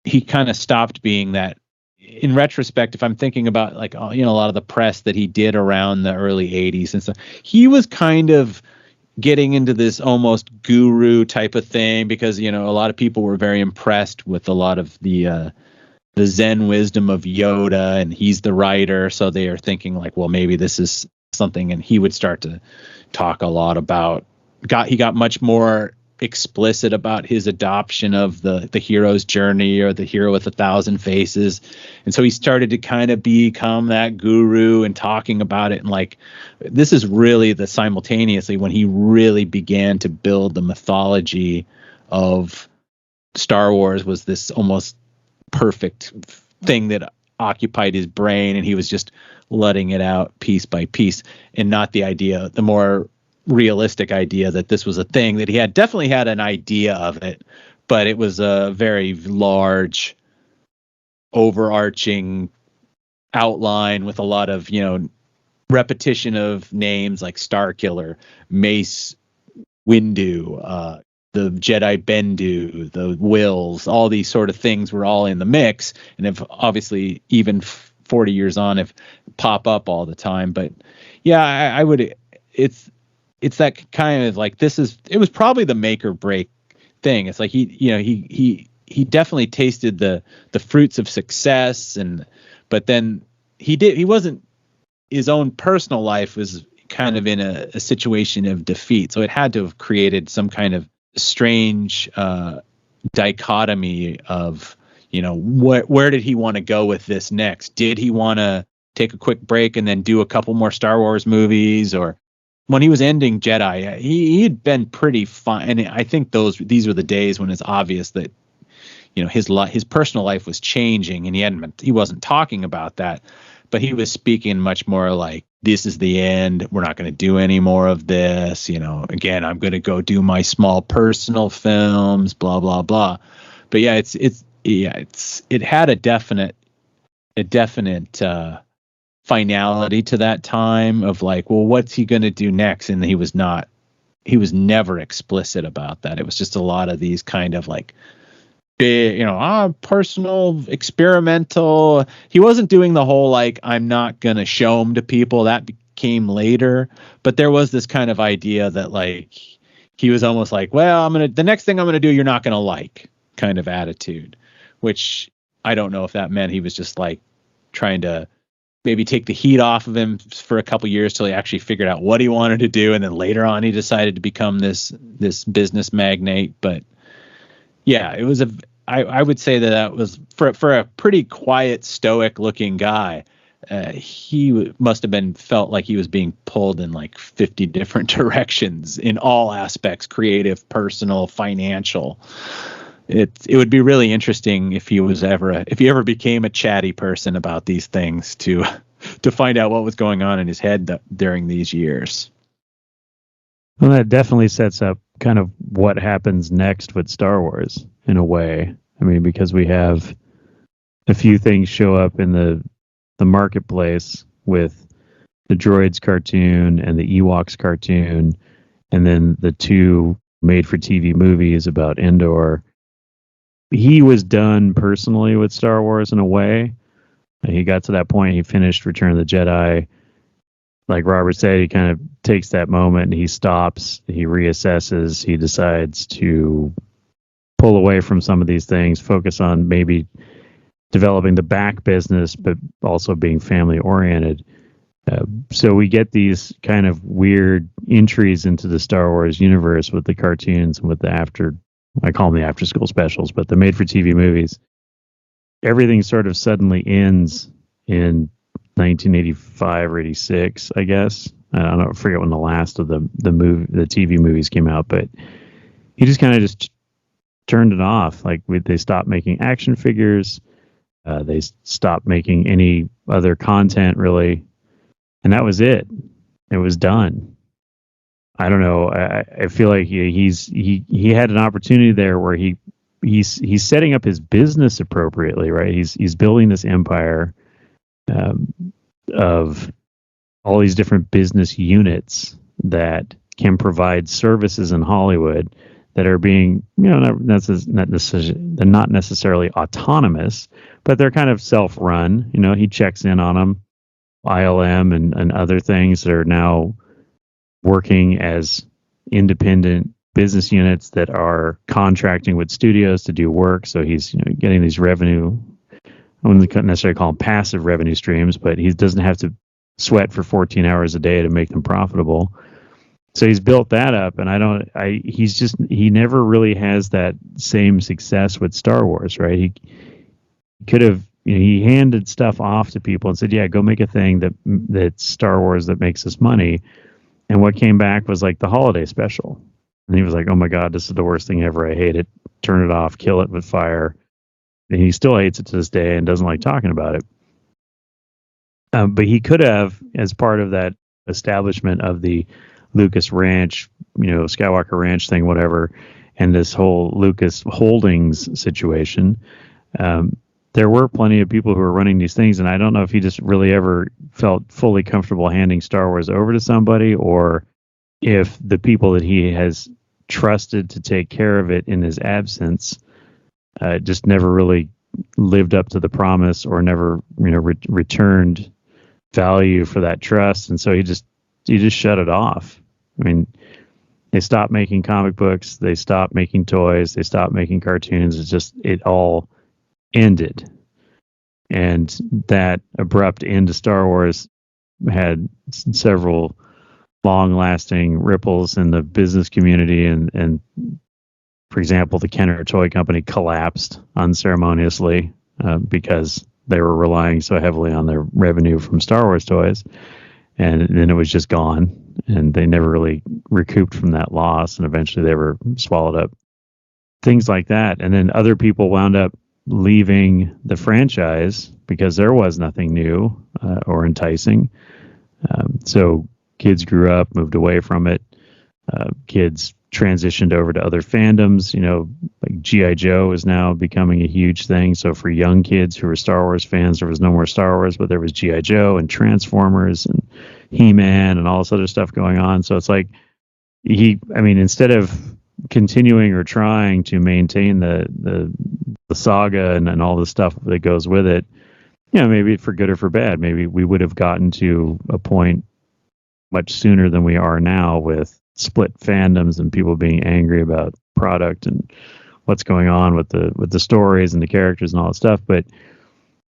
he kind of stopped being that. In retrospect, if I'm thinking about like, a lot of the press that he did around the early 80s and stuff, he was kind of getting into this almost guru type of thing, because a lot of people were very impressed with a lot of the Zen wisdom of Yoda, and he's the writer, so they are thinking like, well, maybe this is something. And he would start to talk a lot about he got much more explicit about his adoption of the hero's journey, or the hero with 1,000 faces. And so he started to kind of become that guru and talking about it. And like, this is really simultaneously when he really began to build the mythology of Star Wars, was this almost perfect thing that occupied his brain, and he was just letting it out piece by piece, and not the more realistic idea that this was a thing that he definitely had an idea of it, but it was a very large overarching outline with a lot of repetition of names like Starkiller, Mace Windu, the Jedi Bendu, the Wills, all these sort of things were all in the mix, and have obviously even 40 years on have pop up all the time. But yeah, I would, it's that kind of like, it was probably the make or break thing. It's like he definitely tasted the fruits of success, but then he wasn't, his own personal life was kind of in a situation of defeat. So it had to have created some kind of strange dichotomy of, where did he want to go with this next? Did he want to take a quick break and then do a couple more Star Wars movies? Or when he was ending Jedi, he had been pretty fine. And I think these were the days when it's obvious that, his personal life was changing, and he wasn't talking about that, but he was speaking much more like, this is the end. We're not going to do any more of this. Again, I'm going to go do my small personal films, blah, blah, blah. But yeah, it had a definite finality to that time of like, well, what's he going to do next? And he was never explicit about that. It was just a lot of these kind of like big, personal, experimental. He wasn't doing the whole like, I'm not gonna show them to people. That came later, but there was this kind of idea that like he was almost like, well, the next thing I'm gonna do, you're not gonna like, kind of attitude, which I don't know if that meant he was just like trying to maybe take the heat off of him for a couple years till he actually figured out what he wanted to do, and then later on he decided to become this business magnate. But yeah, it was I would say that was for a pretty quiet, stoic looking guy. He must have felt like he was being pulled in like 50 different directions in all aspects: creative, personal, financial. It would be really interesting if he ever became a chatty person about these things to find out what was going on in his head during these years. Well, that definitely sets up kind of what happens next with Star Wars in a way. I mean, because we have a few things show up in the marketplace with the Droids cartoon and the Ewoks cartoon, and then the two made-for-TV movies about Endor. He was done personally with Star Wars in a way. He got to that point, he finished Return of the Jedi. Like Robert said, he kind of takes that moment and he stops, he reassesses, he decides to pull away from some of these things, focus on maybe developing the back business, but also being family oriented. So we get these kind of weird entries into the Star Wars universe with the cartoons and with I call them the after school specials, but the made for TV movies. Everything sort of suddenly ends in 1985 or 86, I guess. I forget when the last of the TV movies came out, but he just kind of just turned it off. Like they stopped making action figures. They stopped making any other content really. And that was it. It was done. I don't know. I feel like he had an opportunity there where he's setting up his business appropriately, right? He's building this empire of all these different business units that can provide services in Hollywood that are being, not necessarily autonomous, but they're kind of self-run. He checks in on them, ILM and other things that are now working as independent business units that are contracting with studios to do work. So he's getting these revenue. I wouldn't necessarily call them passive revenue streams, but he doesn't have to sweat for 14 hours a day to make them profitable. So he's built that up, and he never really has that same success with Star Wars, right? He could have, he handed stuff off to people and said, yeah, go make a thing that's Star Wars that makes us money. And what came back was like the holiday special. And he was like, oh my God, this is the worst thing ever. I hate it. Turn it off, kill it with fire. And he still hates it to this day and doesn't like talking about it. But he could have, as part of that establishment of the Lucas Ranch, Skywalker Ranch thing, whatever, and this whole Lucas Holdings situation, there were plenty of people who were running these things, and I don't know if he just really ever felt fully comfortable handing Star Wars over to somebody, or if the people that he has trusted to take care of it in his absence just never really lived up to the promise, or never returned value for that trust, and so he just shut it off. I mean, they stopped making comic books, they stopped making toys, they stopped making cartoons. It all ended. And that abrupt end to Star Wars had several long-lasting ripples in the business community, and for example, the Kenner Toy Company collapsed unceremoniously because they were relying so heavily on their revenue from Star Wars toys. And then it was just gone, and they never really recouped from that loss, and eventually they were swallowed up. Things like that. And then other people wound up leaving the franchise because there was nothing new or enticing. So kids grew up, moved away from it. Kids transitioned over to other fandoms. Like G.I. Joe is now becoming a huge thing. So for young kids who were Star Wars fans, there was no more Star Wars, but there was G.I. Joe and Transformers and He-Man and all this other stuff going on. So it's like instead of continuing or trying to maintain the saga and all the stuff that goes with it, maybe for good or for bad, maybe we would have gotten to a point much sooner than we are now with split fandoms and people being angry about product and what's going on with the stories and the characters and all that stuff. But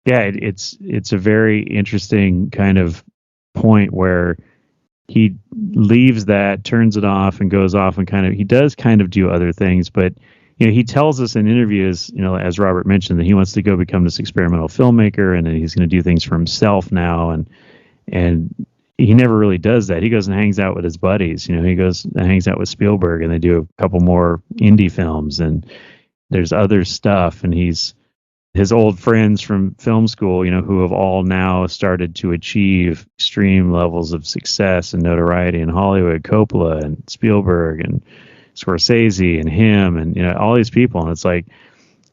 yeah, it's a very interesting kind of point where he leaves that, turns it off, and goes off and he does do other things. But he tells us in interviews, as Robert mentioned, that he wants to go become this experimental filmmaker, and that he's going to do things for himself now, and he never really does that. He goes and hangs out with his buddies. He goes and hangs out with Spielberg, and they do a couple more indie films, and there's other stuff. And his old friends from film school, who have all now started to achieve extreme levels of success and notoriety in Hollywood, Coppola and Spielberg and Scorsese and him and, all these people. And it's like,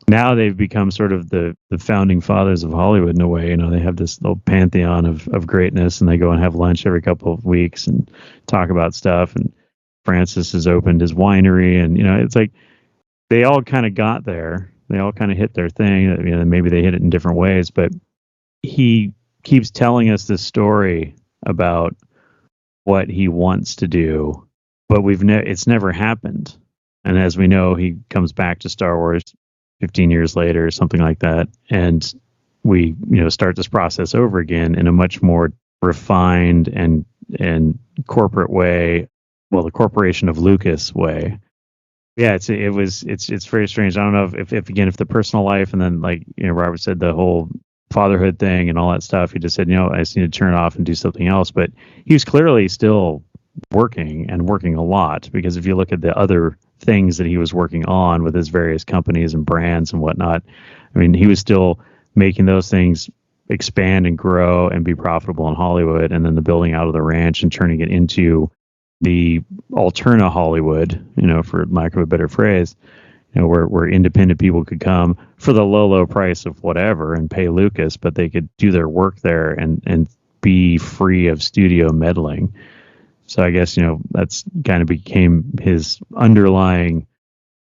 now they've become sort of the founding fathers of Hollywood in a way. They have this little pantheon of greatness, and they go and have lunch every couple of weeks and talk about stuff. And Francis has opened his winery, and it's like they all kind of got there. They all kind of hit their thing. Maybe they hit it in different ways, but he keeps telling us this story about what he wants to do, but it's never happened. And as we know, he comes back to Star Wars 15 years later or something like that, and we start this process over again in a much more refined and corporate way. Well, the Corporation of Lucas way. Yeah, it's very strange. I don't know if the personal life, and then like Robert said, the whole fatherhood thing and all that stuff, he just said, I just need to turn it off and do something else. But he was clearly still working a lot, because if you look at the other things that he was working on with his various companies and brands and whatnot, he was still making those things expand and grow and be profitable in Hollywood, and then the building out of the ranch and turning it into the Alterna Hollywood, for lack of a better phrase, where independent people could come for the low price of whatever and pay Lucas, but they could do their work there and be free of studio meddling. So I guess, that's kind of became his underlying,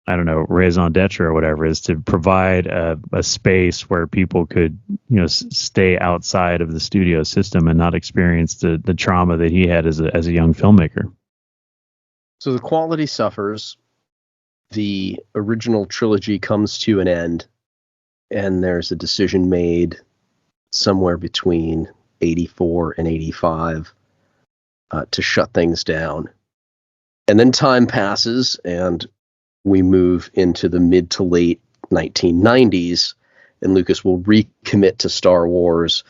raison d'etre or whatever, is to provide a space where people could, stay outside of the studio system and not experience the trauma that he had as a young filmmaker. So the quality suffers. The original trilogy comes to an end, and there's a decision made somewhere between 84 and 85 to shut things down. And then time passes, and we move into the mid to late 1990s, and Lucas will recommit to Star Wars,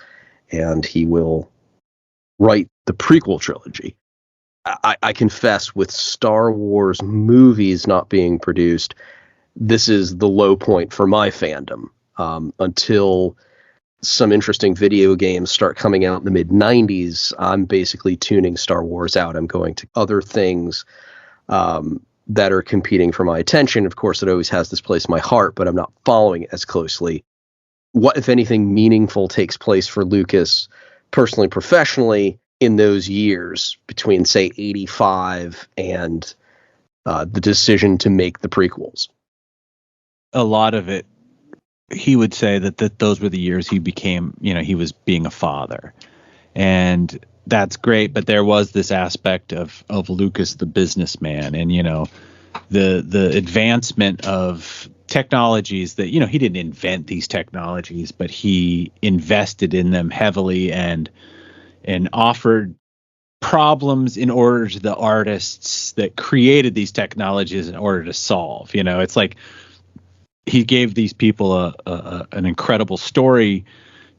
and he will write the prequel trilogy. I confess, with Star Wars movies not being produced, this is the low point for my fandom. Until some interesting video games start coming out in the mid-90s, I'm basically tuning Star Wars out. I'm going to other things that are competing for my attention. Of course, it always has this place in my heart, but I'm not following it as closely. What, if anything, meaningful takes place for Lucas, personally, professionally, in those years between, say, 85 and the decision to make the prequels? A lot of it, he would say that those were the years he became, he was being a father. And that's great, but there was this aspect of Lucas the businessman, and the advancement of technologies that he didn't invent these technologies, but he invested in them heavily and offered problems in order to the artists that created these technologies in order to solve. It's like he gave these people an incredible story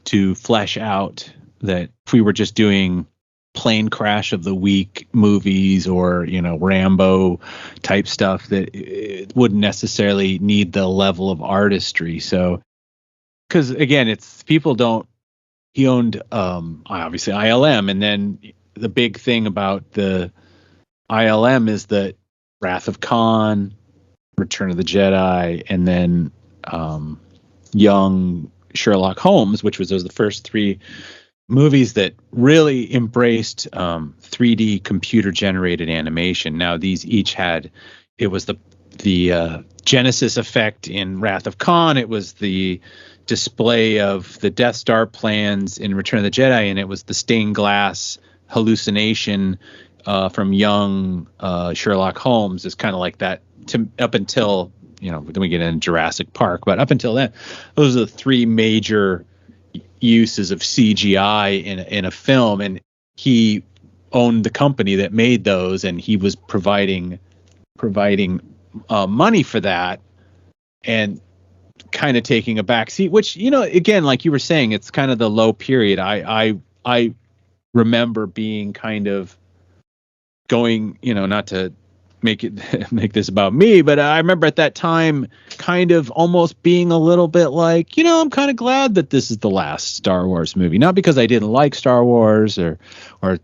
to flesh out, that if we were just doing plane crash of the week movies or Rambo type stuff, that it wouldn't necessarily need the level of artistry. So, because again, he owned obviously ILM, and then the big thing about the ILM is that Wrath of Khan, Return of the Jedi, and then young Sherlock Holmes, which was the first three movies that really embraced 3D computer generated animation. Now these each had, it was the Genesis effect in Wrath of Khan, it was the display of the Death Star plans in Return of the Jedi, and it was the stained glass hallucination from young Sherlock Holmes. Is kind of like that up until then we get into Jurassic Park, but up until then, those are the three major uses of CGI in a film, and he owned the company that made those, and he was providing money for that, and kind of taking a back seat, which again, like you were saying, it's kind of the low period. I remember being kind of going, not to make this about me, but I remember at that time kind of almost being a little bit like, I'm kind of glad that this is the last Star Wars movie, not because I didn't like Star Wars or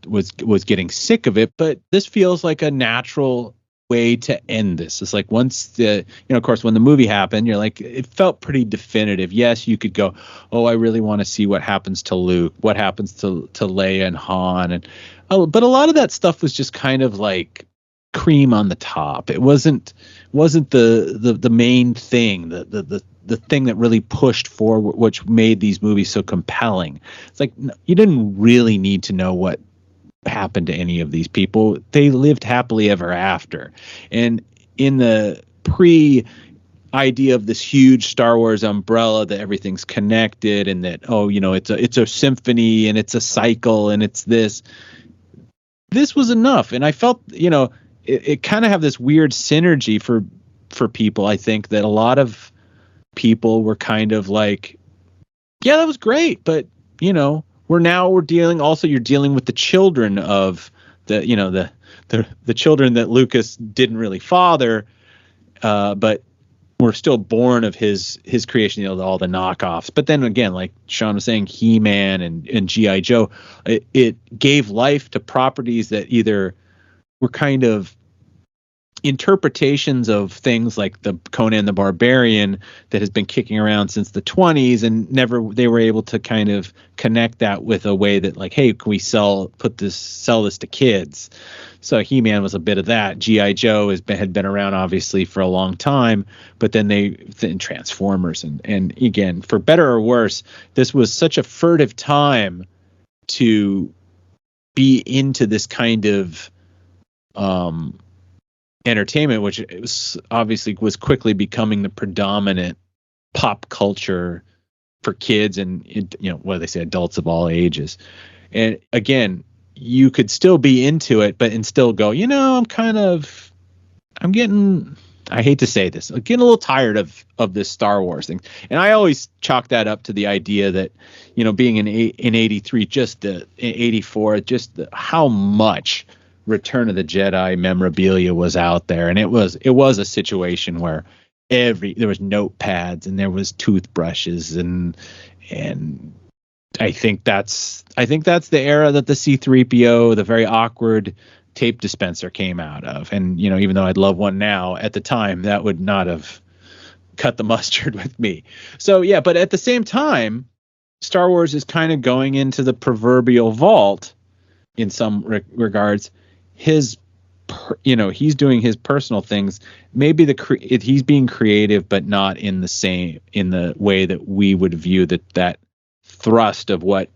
was getting sick of it, but this feels like a natural way to end this. It's like once of course, when the movie happened, you're like, it felt pretty definitive. Yes, you could go, oh, I really want to see what happens to Luke, what happens to Leia and Han, but a lot of that stuff was just kind of like cream on the top. It wasn't the main thing, the thing that really pushed forward, which made these movies so compelling. It's like you didn't really need to know what happened to any of these people. They lived happily ever after. And in the idea of this huge Star Wars umbrella that everything's connected, and that it's a symphony and it's a cycle and it's this was enough. And I felt it kind of have this weird synergy for people. I think that a lot of people were kind of like, yeah, that was great, but you're dealing with the children of the children that Lucas didn't really father, but were still born of his creation, all the knockoffs. But then again, like Sean was saying, He-Man and G.I. Joe, it gave life to properties that either were kind of interpretations of things like the Conan the Barbarian that has been kicking around since the 20s, and they were able to kind of connect that with a way that, like, hey, can we sell this to kids? So He-Man was a bit of that. G.I. Joe had been around obviously for a long time, but then Transformers, and again, for better or worse, this was such a furtive time to be into this kind of entertainment, which it was obviously was quickly becoming the predominant pop culture for kids and, what do they say, adults of all ages. And again, you could still be into it, but and still go, I'm getting, I hate to say this, I'm getting a little tired of this Star Wars thing. And I always chalk that up to the idea that, being in 83, in 84, how much Return of the Jedi memorabilia was out there. And it was a situation where there was notepads and there was toothbrushes and I think that's the era that the C-3PO, the very awkward tape dispenser, came out of. And, even though I'd love one now, at the time, that would not have cut the mustard with me. So, yeah, but at the same time, Star Wars is kind of going into the proverbial vault in some regards. He's doing his personal things. Maybe he's being creative, but not in the way that we would view that thrust of what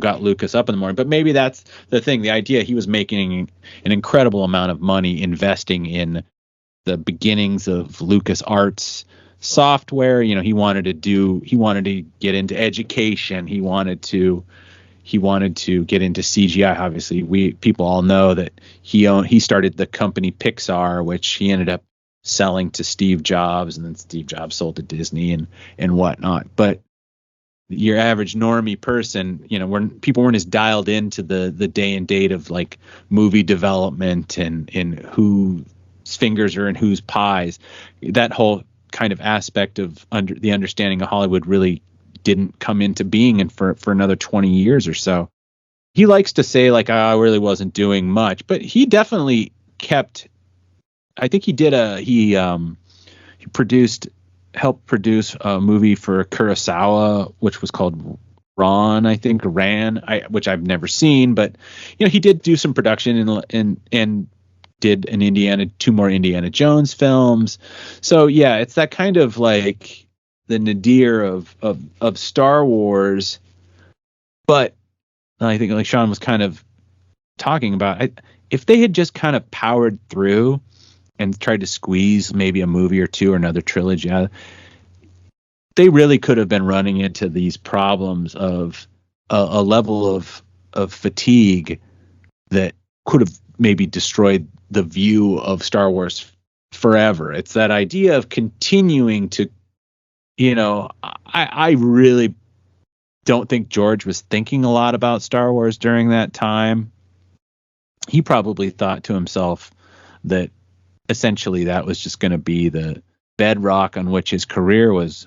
got Lucas up in the morning. But maybe that's the thing, the idea. He was making an incredible amount of money investing in the beginnings of Lucas Arts software. He wanted to get into education. He wanted to get into CGI. Obviously, people all know that he started the company Pixar, which he ended up selling to Steve Jobs, and then Steve Jobs sold to Disney and whatnot. But your average normie person, when people weren't as dialed into the day and date of like movie development and whose fingers are in whose pies, that whole kind of aspect of the understanding of Hollywood really didn't come into being and for another 20 years or so. He likes to say like, I really wasn't doing much, but he definitely kept, I think he helped produce a movie for Kurosawa, which was called Ran, which I've never seen, but he did do some production and did two more Indiana Jones films. So yeah, it's that kind of like the nadir of Star Wars. But I think like Sean was kind of talking about, if they had just kind of powered through and tried to squeeze maybe a movie or two or another trilogy out, they really could have been running into these problems of a level of fatigue that could have maybe destroyed the view of Star Wars forever. It's that idea of continuing to, I really don't think George was thinking a lot about Star Wars during that time. He probably thought to himself that essentially that was just going to be the bedrock on which his career was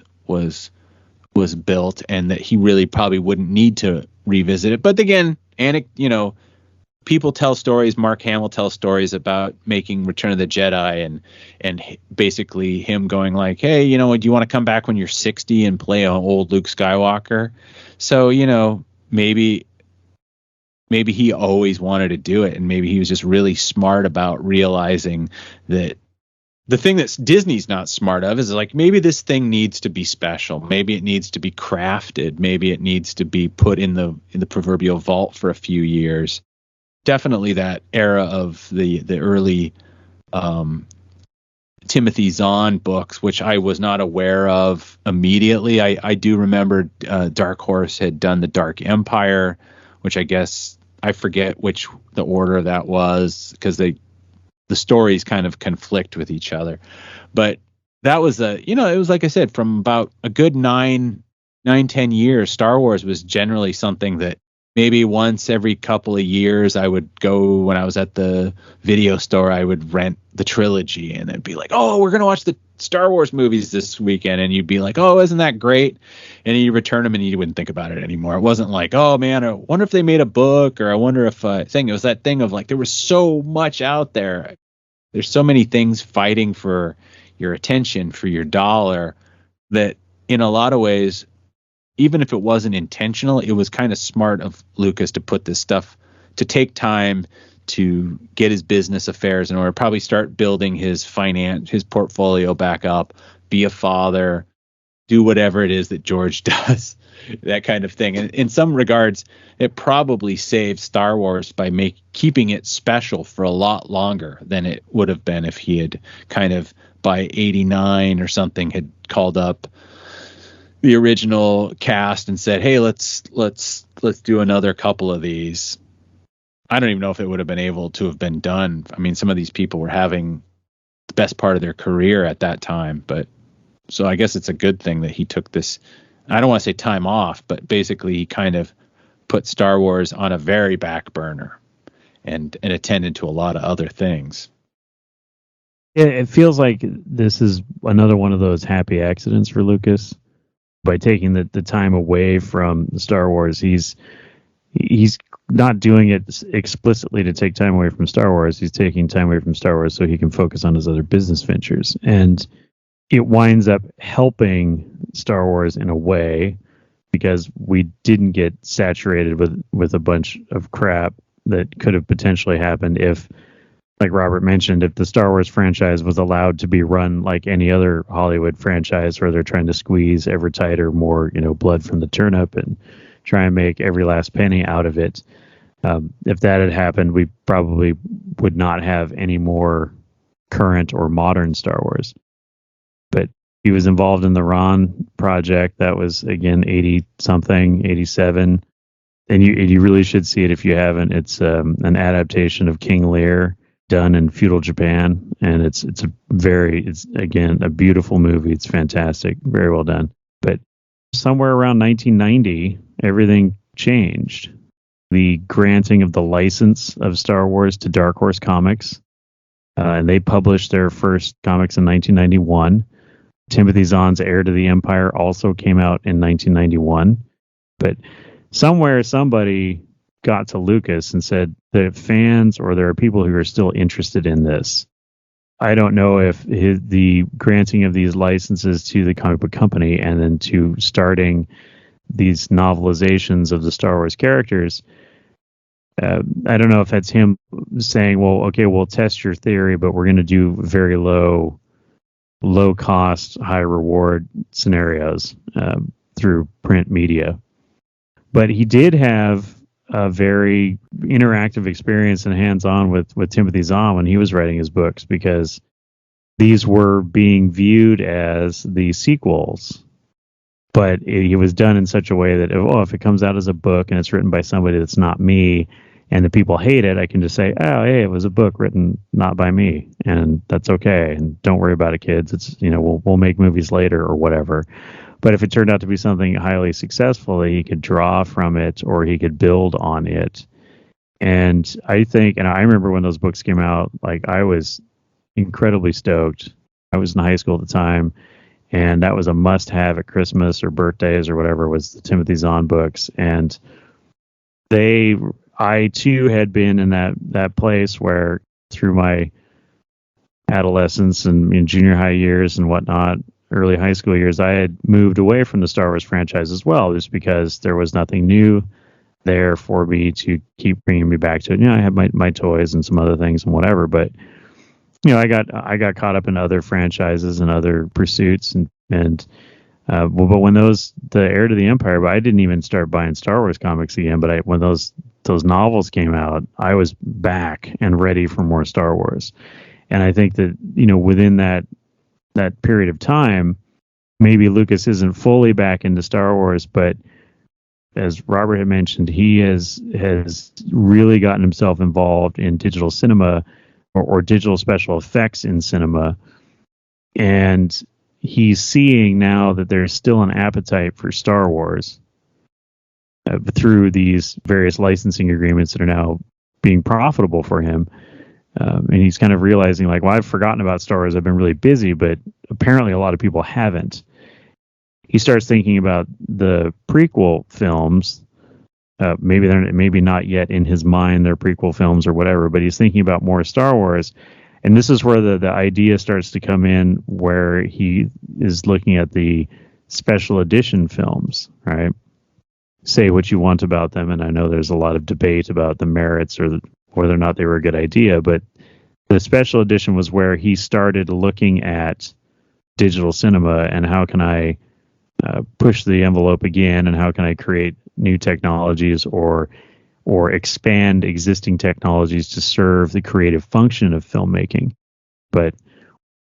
built, and that he really probably wouldn't need to revisit it. But again, people tell stories. Mark Hamill tells stories about making Return of the Jedi and basically him going like, hey, do you want to come back when you're 60 and play an old Luke Skywalker? So, maybe he always wanted to do it, and maybe he was just really smart about realizing that the thing that Disney's not smart of is like, maybe this thing needs to be special. Maybe it needs to be crafted. Maybe it needs to be put in the proverbial vault for a few years. Definitely that era of the early Timothy Zahn books, which I was not aware of immediately. I do remember Dark Horse had done the Dark Empire, which I guess I forget which the order that was, because the stories kind of conflict with each other. But that was it was like I said, from about a good 10 years, Star Wars was generally something that maybe once every couple of years I would go, when I was at the video store, I would rent the trilogy and it'd be like, oh, we're going to watch the Star Wars movies this weekend. And you'd be like, oh, isn't that great? And you return them and you wouldn't think about it anymore. It wasn't like, oh man, I wonder if they made a book, or I wonder if thing. It was that thing of like, there was so much out there. There's so many things fighting for your attention, for your dollar, that in a lot of ways, even if it wasn't intentional, it was kind of smart of Lucas to put this stuff, to take time to get his business affairs in order, probably start building his portfolio back up, be a father, do whatever it is that George does, that kind of thing. And in some regards, it probably saved Star Wars by keeping it special for a lot longer than it would have been if he had kind of by 89 or something had called up the original cast and said, "Hey, let's do another couple of these." I don't even know if it would have been able to have been done. I mean, some of these people were having the best part of their career at that time, but so I guess it's a good thing that he took this, I don't want to say time off, but basically he kind of put Star Wars on a very back burner and attended to a lot of other things. It feels like this is another one of those happy accidents for Lucas. By taking the time away from Star Wars, he's not doing it explicitly to take time away from Star Wars. He's taking time away from Star Wars so he can focus on his other business ventures. And it winds up helping Star Wars in a way, because we didn't get saturated with a bunch of crap that could have potentially happened if, like Robert mentioned, if the Star Wars franchise was allowed to be run like any other Hollywood franchise where they're trying to squeeze ever tighter, more, blood from the turnip and try and make every last penny out of it. If that had happened, we probably would not have any more current or modern Star Wars. But he was involved in the Ron project. That was, again, 80-something, 87. And you really should see it if you haven't. It's an adaptation of King Lear done in feudal Japan. And it's again, a beautiful movie. It's fantastic. Very well done. But somewhere around 1990, everything changed. The granting of the license of Star Wars to Dark Horse Comics. And they published their first comics in 1991. Timothy Zahn's Heir to the Empire also came out in 1991. But somewhere somebody got to Lucas and said that fans, or there are people who are still interested in this. I don't know if the granting of these licenses to the comic book company and then to starting these novelizations of the Star Wars characters, I don't know if that's him saying, well, okay, we'll test your theory, but we're going to do very low cost, high reward scenarios through print media. But he did have a very interactive experience and hands-on with Timothy Zahn when he was writing his books, because these were being viewed as the sequels. But it was done in such a way that, if it comes out as a book and it's written by somebody that's not me, and the people hate it, I can just say, oh, hey, it was a book written not by me, and that's okay. And don't worry about it, kids. It's, we'll make movies later or whatever. But if it turned out to be something highly successful, he could draw from it or he could build on it. And I think, and I remember when those books came out, like, I was incredibly stoked. I was in high school at the time, and that was a must-have at Christmas or birthdays or whatever, was the Timothy Zahn books. And I too had been in that place where, through my adolescence and in junior high years and whatnot, early high school years, I had moved away from the Star Wars franchise as well, just because there was nothing new there for me to keep bringing me back to it. I had my toys and some other things and whatever, but I got caught up in other franchises and other pursuits but when the Heir to the Empire, but I didn't even start buying Star Wars comics again. But when those novels came out, I was back and ready for more Star Wars. And I think that within that period of time, maybe Lucas isn't fully back into Star Wars, but as Robert had mentioned, he has really gotten himself involved in digital cinema or digital special effects in cinema. And he's seeing now that there's still an appetite for Star Wars through these various licensing agreements that are now being profitable for him. And he's kind of realizing, like, well, I've forgotten about Star Wars. I've been really busy, but apparently a lot of people haven't. He starts thinking about the prequel films. Maybe not yet in his mind, they're prequel films or whatever, but he's thinking about more Star Wars. And this is where the idea starts to come in, where he is looking at the special edition films, right? Say what you want about them, and I know there's a lot of debate about the merits or whether or not they were a good idea, but the special edition was where he started looking at digital cinema and how can I push the envelope again, and how can I create new technologies or expand existing technologies to serve the creative function of filmmaking. But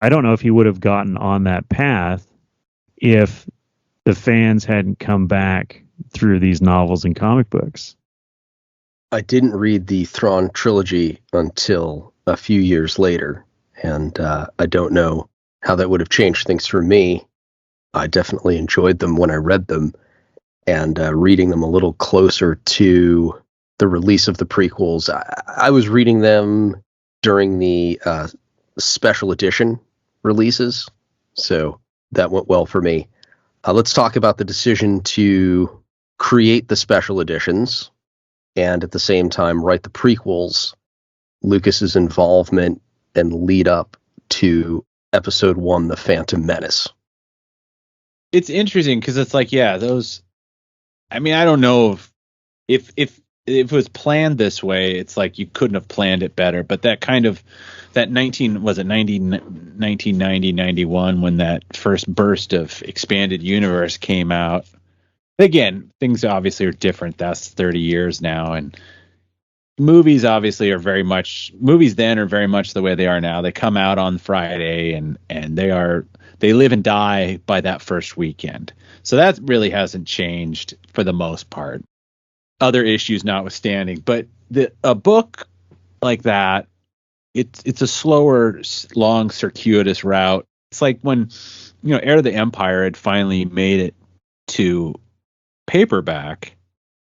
I don't know if he would have gotten on that path if the fans hadn't come back through these novels and comic books. I didn't read the Zone Trilogy until a few years later, and I don't know how that would have changed things for me. I definitely enjoyed them when I read them, and reading them a little closer to the release of the prequels, I was reading them during the special edition releases, so that went well for me. Let's talk about the decision to create the special editions and at the same time write the prequels, Lucas's involvement and lead up to Episode 1, The Phantom Menace. It's interesting because it's like, yeah, those. I mean, I don't know if it was planned this way. It's like you couldn't have planned it better. But that kind of that 1990, 91 when that first burst of expanded universe came out. Again, things obviously are different. That's 30 years now, and movies obviously are very much the way they are now. They come out on Friday, and they live and die by that first weekend. So that really hasn't changed for the most part, other issues notwithstanding. But a book like that, it's a slower, long, circuitous route. It's like when Heir to the Empire had finally made it to paperback.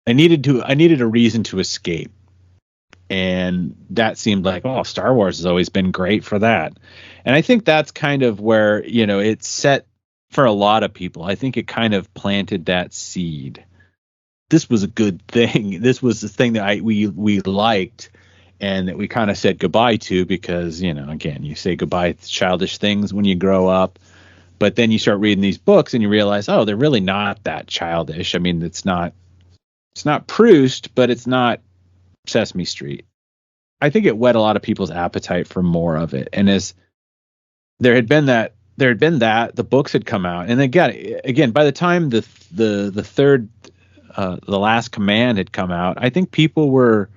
I needed a reason to escape, and that seemed like, Star Wars has always been great for that. And I think that's kind of where it's set for a lot of people. I think it kind of planted that seed. This was a good thing. This was the thing that we liked, and that we kind of said goodbye to, because again, you say goodbye to childish things when you grow up. But then you start reading these books and you realize, they're really not that childish. I mean, it's not Proust, but it's not Sesame Street. I think it whet a lot of people's appetite for more of it. And as there had been that the books had come out, and again, by the time the third, The Last Command had come out, I think people were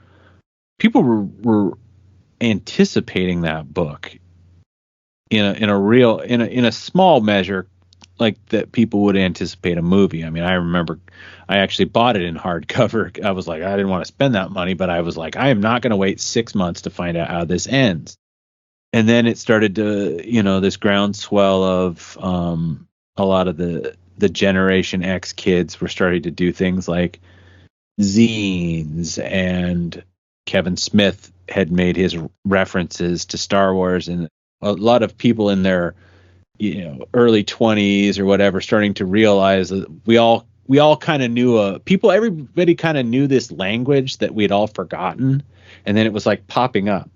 anticipating that book in a small measure, like that people would anticipate a movie. I mean, I remember I actually bought it in hardcover. I was like, I didn't want to spend that money, but I was like, I am not going to wait 6 months to find out how this ends. And then it started to, this groundswell of a lot of the Generation X kids were starting to do things like zines, and Kevin Smith had made his references to Star Wars, and a lot of people in their early 20s or whatever starting to realize that we all kind of knew everybody kind of knew this language that we'd all forgotten, and then it was like popping up,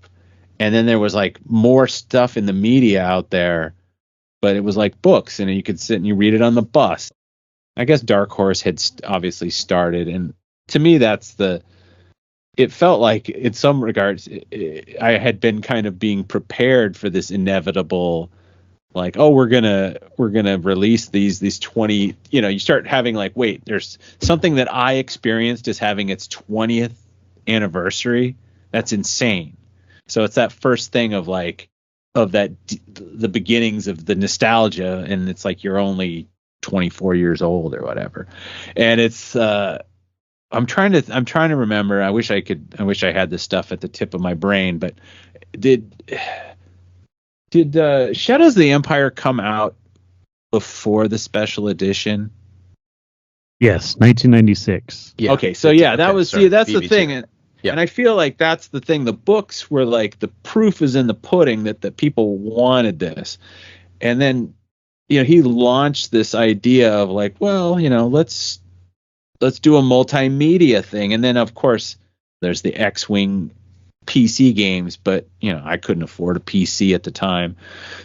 and then there was like more stuff in the media out there, but it was like books, and you could sit and you read it on the bus. I guess Dark Horse had obviously started, and to me it felt like in some regards I had been kind of being prepared for this inevitable, like, we're gonna release these 20. You start having like, wait, there's something that I experienced as having its 20th anniversary. That's insane. So it's that first thing of the beginnings of the nostalgia, and it's like you're only 24 years old or whatever, and it's. I'm trying to remember. I wish I had this stuff at the tip of my brain, but did Shadows of the Empire come out before the special edition? Yes, 1996. Yeah. Okay, so yeah, that's the thing, and I feel like that's the thing. The books were like the proof is in the pudding that the people wanted this, and then he launched this idea of like, well, let's do a multimedia thing. And then of course there's the X-Wing PC games, but I couldn't afford a PC at the time,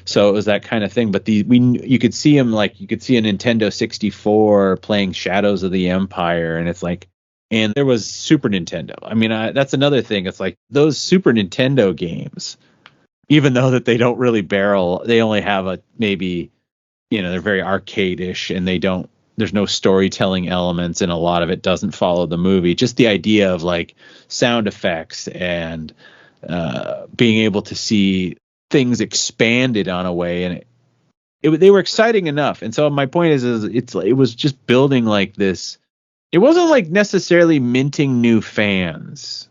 so it was that kind of thing. But you could see him, like you could see a Nintendo 64 playing Shadows of the Empire, and it's like, and there was Super Nintendo. I mean, that's another thing. It's like those Super Nintendo games, even though that they don't really barrel, they only have a maybe, they're very arcade-ish, and they don't there's no storytelling elements, and a lot of it doesn't follow the movie. Just the idea of like sound effects and being able to see things expanded on a way, and they were exciting enough. And so my point is it was just building like this. It wasn't like necessarily minting new fans.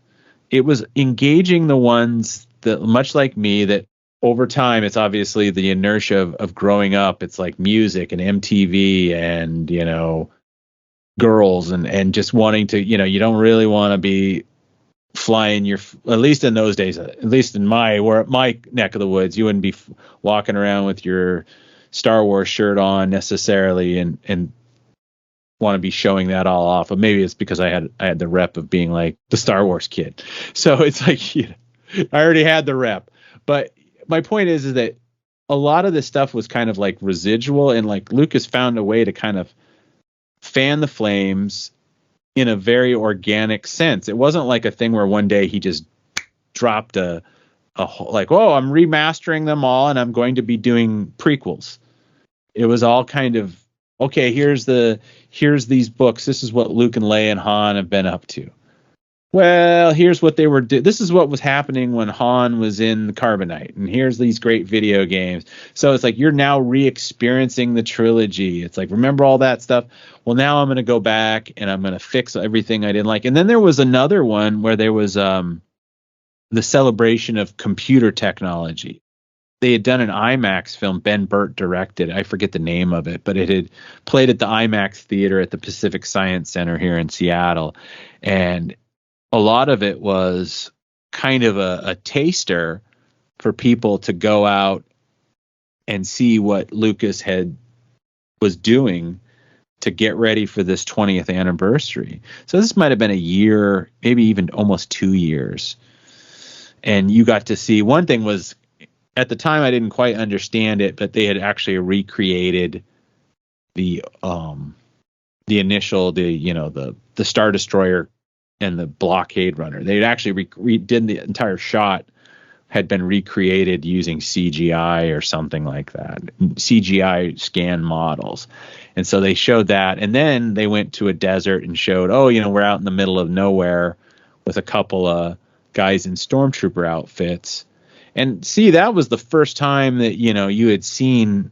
It was engaging the ones that, much like me, that over time, it's obviously the inertia of growing up. It's like music and MTV and, you know, girls and just wanting to, you know, you don't really want to be flying your, at least in those days, at least in my neck of the woods, you wouldn't be walking around with your Star Wars shirt on necessarily and want to be showing that all off. But maybe it's because I had the rep of being like the Star Wars kid. So it's like, you know, I already had the rep. But my point is that a lot of this stuff was kind of like residual, and like Lucas found a way to kind of fan the flames in a very organic sense. It wasn't like a thing where one day he just dropped a like, oh, I'm remastering them all and I'm going to be doing prequels. It was all kind of, okay, here's these books. This is what Luke and Leia and Han have been up to. Well, here's what they were doing. This is what was happening when Han was in the Carbonite, and here's these great video games. So it's like you're now re-experiencing the trilogy. It's like, remember all that stuff? Well, now I'm going to go back and I'm going to fix everything I didn't like. And then there was another one where there was the celebration of computer technology. They had done an IMAX film. Ben Burt directed. I forget the name of it, but it had played at the IMAX theater at the Pacific Science Center here in Seattle, and a lot of it was kind of a taster for people to go out and see what Lucas was doing to get ready for this 20th anniversary. So this might have been a year, maybe even almost 2 years. And you got to see, one thing was, at the time I didn't quite understand it, but they had actually recreated the initial, the Star Destroyer and the blockade runner. They'd actually redid the entire shot, had been recreated using CGI or something like that, CGI scan models. And so they showed that. And then they went to a desert and showed, oh, you know, we're out in the middle of nowhere with a couple of guys in stormtrooper outfits. And see, that was the first time that, you know, you had seen,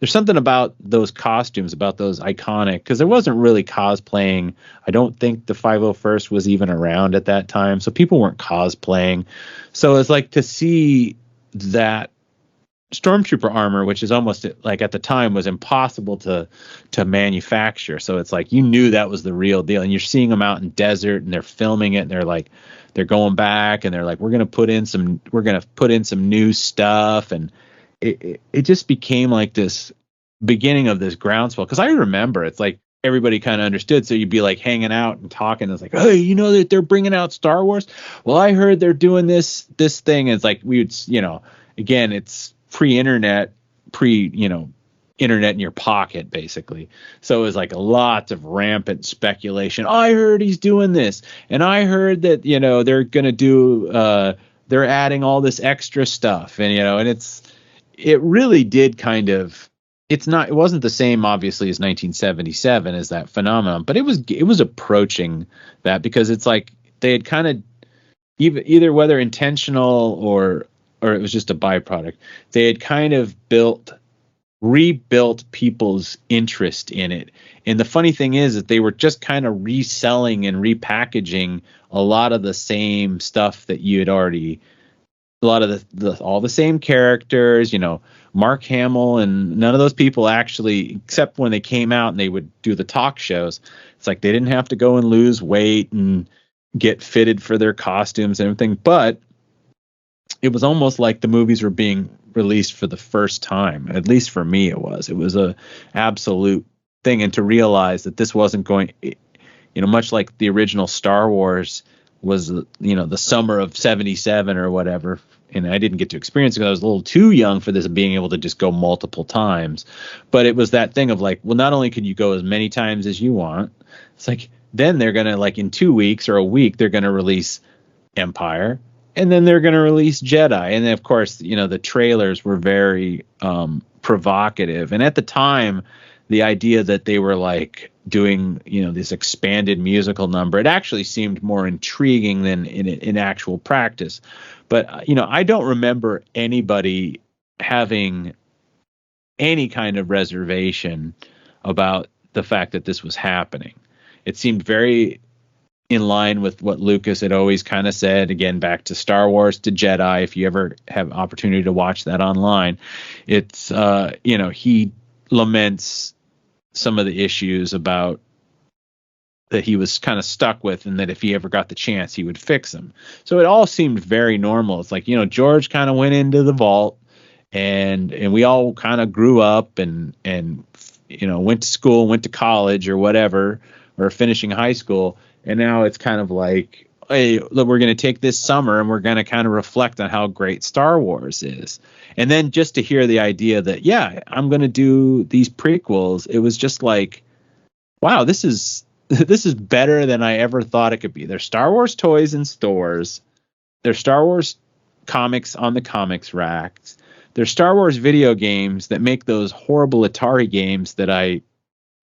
there's something about those costumes, about those iconic, because there wasn't really cosplaying. I don't think the 501st was even around at that time, so people weren't cosplaying. So it's like to see that stormtrooper armor, which is almost like at the time was impossible to manufacture. So it's like you knew that was the real deal, and you're seeing them out in desert, and they're filming it, and they're going back, and they're like, we're gonna put in some new stuff, and it just became like this beginning of this groundswell. Because I remember it's like everybody kind of understood. So you'd be like hanging out and talking. It's like, hey, you know that they're bringing out Star Wars? Well, I heard they're doing this thing. And it's like we would, you know, again, it's pre-internet, internet in your pocket, basically. So it was like a lot of rampant speculation. I heard he's doing this, and I heard that, you know, they're gonna do they're adding all this extra stuff, and, you know, and it really did kind of, it wasn't the same obviously as 1977 as that phenomenon, but it was approaching that, because it's like they had kind of either whether intentional or it was just a byproduct, they had kind of rebuilt people's interest in it. And the funny thing is that they were just kind of reselling and repackaging a lot of the same stuff that you had already, a lot of all the same characters, you know, Mark Hamill, and none of those people actually, except when they came out and they would do the talk shows, it's like they didn't have to go and lose weight and get fitted for their costumes and everything. But it was almost like the movies were being released for the first time. At least for me, it was a absolute thing. And to realize that this wasn't going, you know, much like the original Star Wars was, you know, the summer of 77 or whatever. And I didn't get to experience it because I was a little too young for this, being able to just go multiple times. But it was that thing of like, well, not only can you go as many times as you want, it's like, then they're going to, like, in 2 weeks or a week, they're going to release Empire, and then they're going to release Jedi. And then, of course, you know, the trailers were very provocative. And at the time, the idea that they were like doing, this expanded musical number, it actually seemed more intriguing than in actual practice. But, I don't remember anybody having any kind of reservation about the fact that this was happening. It seemed very in line with what Lucas had always kind of said, again, back to Star Wars to Jedi. If you ever have opportunity to watch that online, it's, he laments some of the issues about that he was kind of stuck with, and that if he ever got the chance, he would fix them. So it all seemed very normal. It's like, George kind of went into the vault, and we all kind of grew up and went to school, went to college or whatever, or finishing high school. And now it's kind of like, hey, look, we're going to take this summer and we're going to kind of reflect on how great Star Wars is. And then just to hear the idea that, yeah, I'm going to do these prequels, it was just like, wow, this is better than I ever thought it could be. There's Star Wars toys in stores. There's Star Wars comics on the comics racks. There's Star Wars video games that make those horrible Atari games that I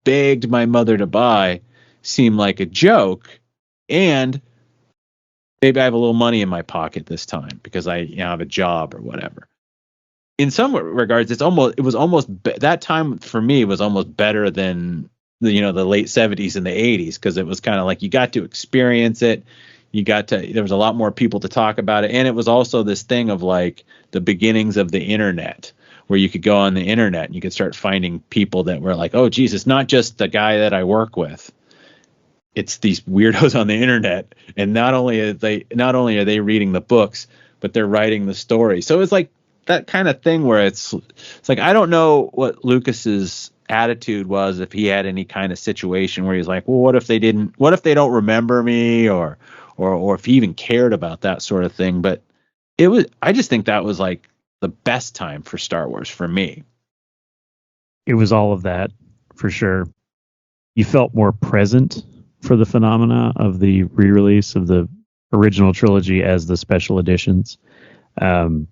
begged my mother to buy seem like a joke. And maybe I have a little money in my pocket this time because I have a job or whatever. In some regards, that time for me was almost better than the late 70s and the 80s, because it was kind of like you got to experience it. There was a lot more people to talk about it. And it was also this thing of like the beginnings of the internet, where you could go on the internet and you could start finding people that were like, oh, geez, it's not just the guy that I work with. It's these weirdos on the internet. And not only are they reading the books, but they're writing the story. So it's like that kind of thing where it's like, I don't know what Lucas's attitude was, if he had any kind of situation where he's like, well, what if they don't remember me, or if he even cared about that sort of thing. But I just think that was like the best time for Star Wars for me. It was all of that, for sure. You felt more present for the phenomena of the re-release of the original trilogy as the special editions. And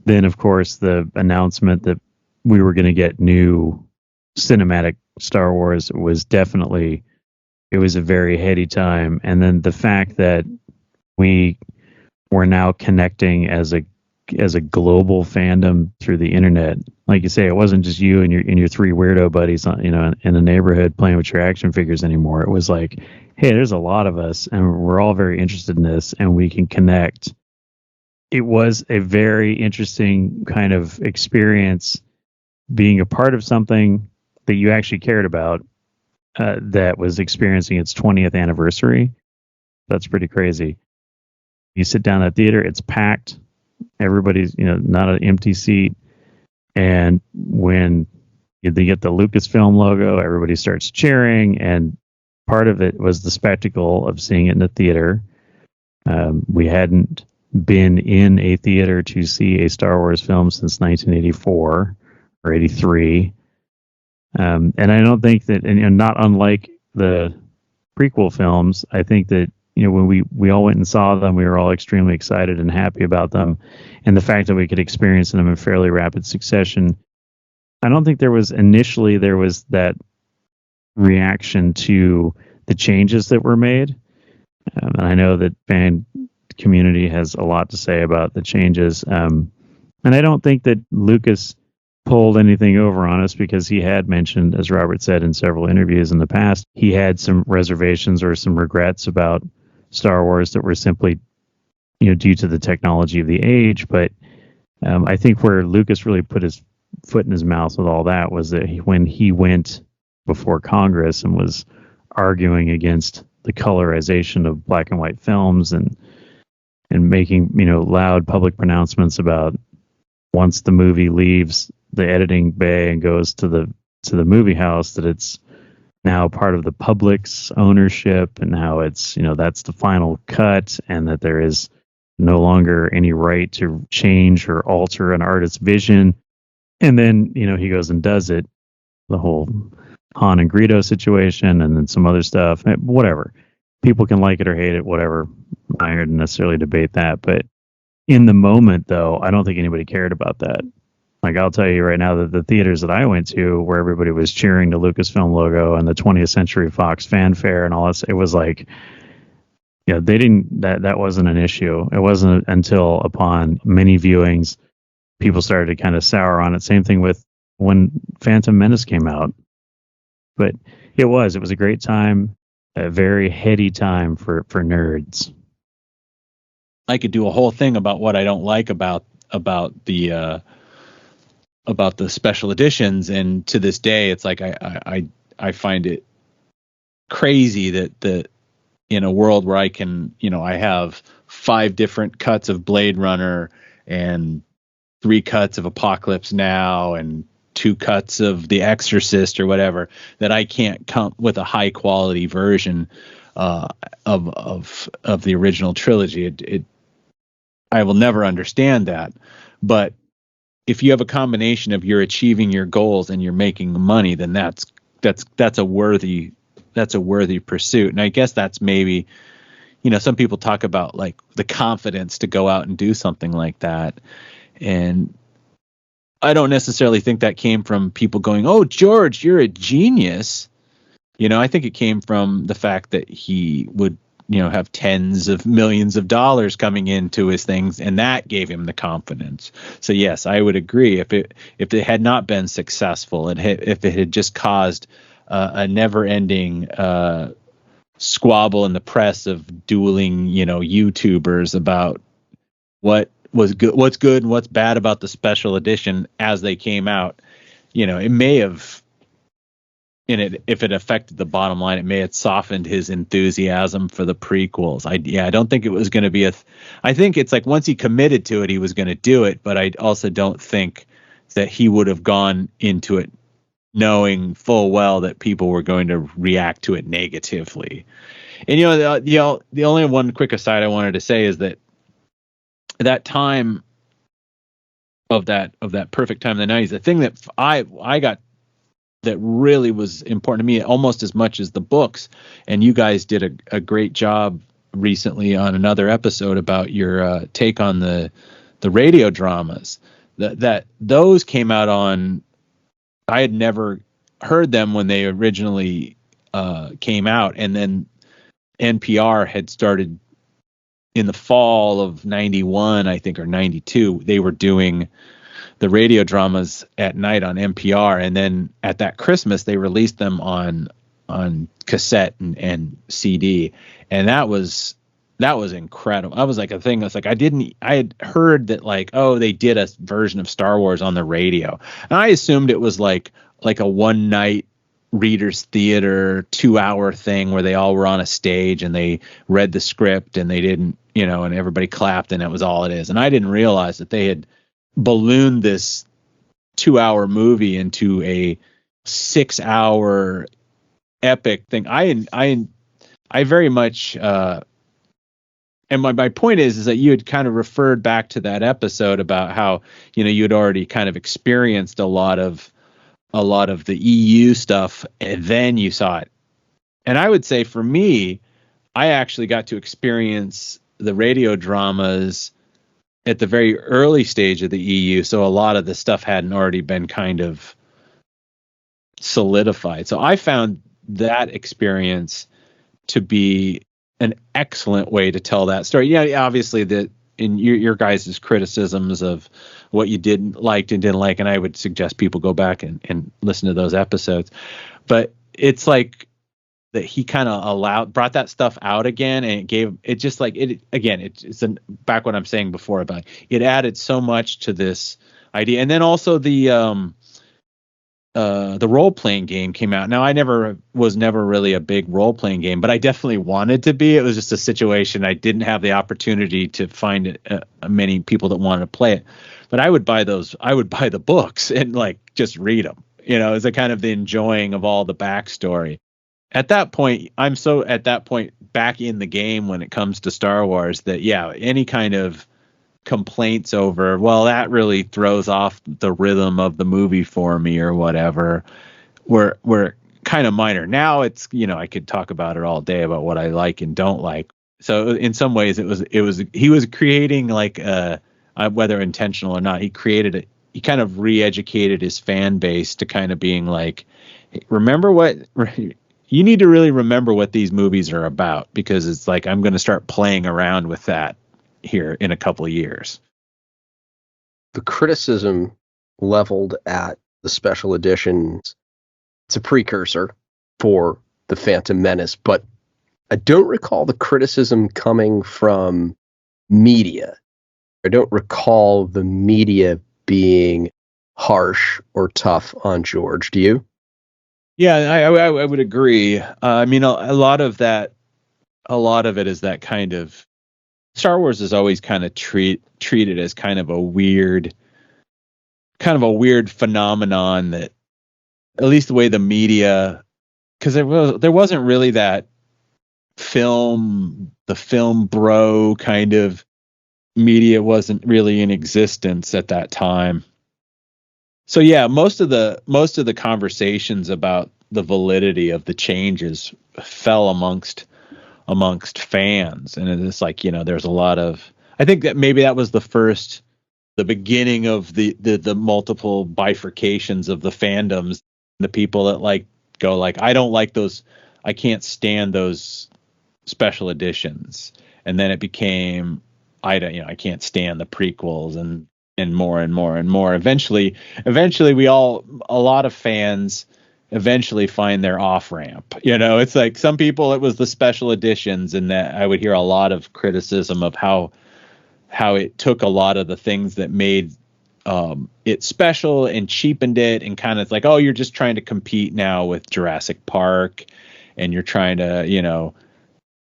then, of course, the announcement that we were going to get new cinematic Star Wars was definitely, it was a very heady time. And then the fact that we were now connecting as a global fandom through the internet. Like you say, it wasn't just you and your three weirdo buddies, in a neighborhood playing with your action figures anymore. It was like, hey, there's a lot of us, and we're all very interested in this, and we can connect. It was a very interesting kind of experience being a part of something that you actually cared about, that was experiencing its 20th anniversary. That's pretty crazy. You sit down at the theater, it's packed. Everybody's, not an empty seat. And when they get the Lucasfilm logo, everybody starts cheering. And part of it was the spectacle of seeing it in the theater. We hadn't been in a theater to see a Star Wars film since 1984 or 83. And I don't think that, and not unlike the prequel films, I think that, when we all went and saw them, we were all extremely excited and happy about them. And the fact that we could experience them in fairly rapid succession, I don't think there was that reaction to the changes that were made. And I know that fan community has a lot to say about the changes. And I don't think that Lucas pulled anything over on us, because he had mentioned, as Robert said in several interviews in the past, he had some reservations or some regrets about Star Wars that were simply, due to the technology of the age. But I think where Lucas really put his foot in his mouth with all that was that when he went before Congress and was arguing against the colorization of black and white films and making, loud public pronouncements about, once the movie leaves the editing bay and goes to the movie house, that it's now part of the public's ownership, and how it's, that's the final cut, and that there is no longer any right to change or alter an artist's vision. And then, he goes and does it, the whole Han and Greedo situation, and then some other stuff, whatever. People can like it or hate it, whatever. I'm not here to necessarily debate that. But in the moment, though, I don't think anybody cared about that. Like, I'll tell you right now that the theaters that I went to, where everybody was cheering the Lucasfilm logo and the 20th Century Fox fanfare and all that, it was like, they didn't, that wasn't an issue. It wasn't until upon many viewings, people started to kind of sour on it. Same thing with when Phantom Menace came out. But it was a great time, a very heady time for nerds. I could do a whole thing about what I don't like about the special editions, and to this day, it's like I find it crazy that in a world where I can, I have 5 different cuts of Blade Runner and 3 cuts of Apocalypse Now and 2 cuts of The Exorcist or whatever, that I can't come with a high quality version of the original trilogy. I will never understand that. But if you have a combination of you're achieving your goals and you're making money, then that's a worthy pursuit. And I guess that's maybe, some people talk about like the confidence to go out and do something like that. And I don't necessarily think that came from people going, "Oh, George, you're a genius." I think it came from the fact that he would, have tens of millions of dollars coming into his things, and that gave him the confidence. So yes, I would agree. If it had not been successful, and if it had just caused a never-ending squabble in the press of dueling, YouTubers about what's good and what's bad about the special edition as they came out, it may have, if it affected the bottom line, it may have softened his enthusiasm for the prequels. I don't think it was going to be I think it's like once he committed to it, he was going to do it, but I also don't think that he would have gone into it knowing full well that people were going to react to it negatively. And the only one quick aside I wanted to say is that time of that perfect time in the 90s, the thing that I got that really was important to me almost as much as the books, and you guys did a great job recently on another episode about your take on the radio dramas, that those came out on, I had never heard them when they originally came out, and then NPR had started in the fall of 91, I think, or 92, they were doing the radio dramas at night on NPR. And then at that Christmas, they released them on cassette and CD. And that was incredible. That was like a thing. It's like, I had heard that like, oh, they did a version of Star Wars on the radio. And I assumed it was like a one night Reader's Theater 2-hour thing where they all were on a stage and they read the script and they didn't, and everybody clapped and that was all it is. And I didn't realize that they had ballooned this 2-hour movie into a 6-hour epic thing. I very much, and my point is that you had kind of referred back to that episode about how, you had already kind of experienced a lot of the EU stuff, and then you saw it. And I would say for me, I actually got to experience the radio dramas at the very early stage of the EU. So a lot of the stuff hadn't already been kind of solidified. So I found that experience to be an excellent way to tell that story. Yeah, obviously that in your guys' criticisms of what you liked and didn't like, and I would suggest people go back and listen to those episodes. But it's like that he kind of brought that stuff out again, and it's back what I'm saying before about it added so much to this idea. And then also the role-playing game came out. Now, I was never really a big role-playing game, but I definitely wanted to be. It was just a situation I didn't have the opportunity to find many people that wanted to play it. But I would buy the books and like just read them. As a kind of the enjoying of all the backstory. At that point, I'm so back in the game when it comes to Star Wars that any kind of complaints over, well, that really throws off the rhythm of the movie for me or whatever, were kind of minor. Now it's, I could talk about it all day about what I like and don't like. So in some ways he was creating like whether intentional or not, he created kind of re-educated his fan base to kind of being like, hey, remember what you need to really remember what these movies are about, because it's like I'm going to start playing around with that here in a couple of years. The criticism leveled at the special editions, it's a precursor for the Phantom Menace, but I don't recall the criticism coming from media. I don't recall the media being harsh or tough on George. Do you? Yeah, I would agree. I mean, a lot of it is that kind of Star Wars is always kind of treated as kind of a weird phenomenon that, at least the way the media, because there wasn't really that the film bro kind of media wasn't really in existence at that time. So yeah, most of the conversations about the validity of the changes fell amongst fans, and it's like, there's a lot of, I think that maybe that was the beginning of the multiple bifurcations of the fandoms, the people that go I don't like those, I can't stand those special editions, and then it became I can't stand the prequels and more and more and more. Eventually a lot of fans eventually find their off ramp. It's like some people, it was the special editions, and that I would hear a lot of criticism of how it took a lot of the things that made it special and cheapened it, and kind of like, oh, you're just trying to compete now with Jurassic Park, and you're trying to,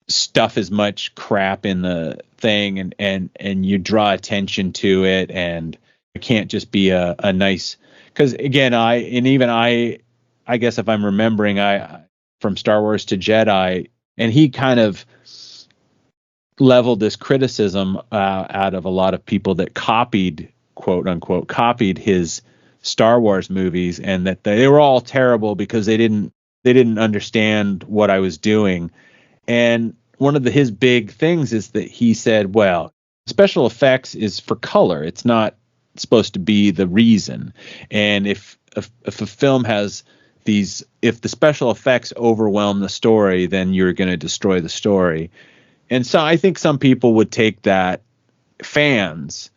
stuff as much crap in the thing, and you draw attention to it, and it can't just be a nice, because again, I guess if I'm remembering, from Star Wars to Jedi, and he kind of leveled this criticism out of a lot of people that quote unquote copied his Star Wars movies, and that they were all terrible because they didn't understand what I was doing. And one of his big things is that he said, well, special effects is for color. It's not supposed to be the reason. And if a film has if the special effects overwhelm the story, then you're going to destroy the story. And so I think some people would take that, fans,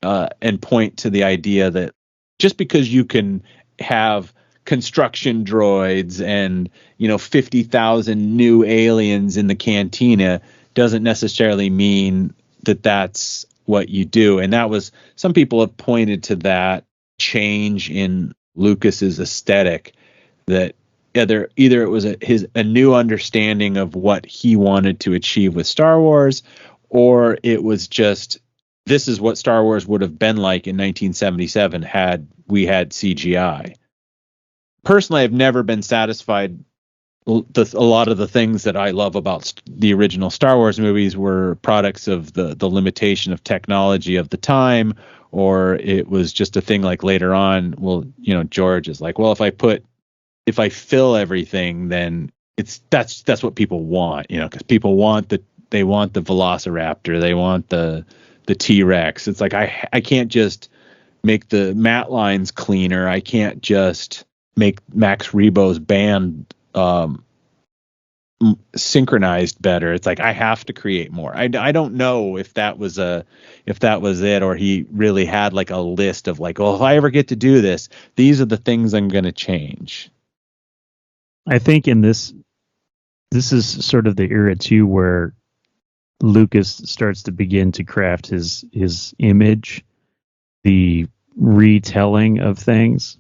and point to the idea that just because you can have construction droids and 50,000 new aliens in the cantina doesn't necessarily mean that that's what you do. And that was, some people have pointed to that change in Lucas's aesthetic, that either it was a new understanding of what he wanted to achieve with Star Wars, or it was just, this is what Star Wars would have been like in 1977 had we had CGI. Personally, I've never been satisfied. A lot of the things that I love about the original Star Wars movies were products of the limitation of technology of the time, or it was just a thing like later on. Well, George is like, well, if I fill everything, then that's what people want, because people want the Velociraptor, they want the T-Rex. It's like I can't just make the matte lines cleaner. I can't just make Max Rebo's band synchronized better. It's like I have to create more. I don't know if that was it, or he really had like a list of like, well, if I ever get to do this, these are the things I'm going to change. I think in this is sort of the era too where Lucas starts to begin to craft his image, the retelling of things,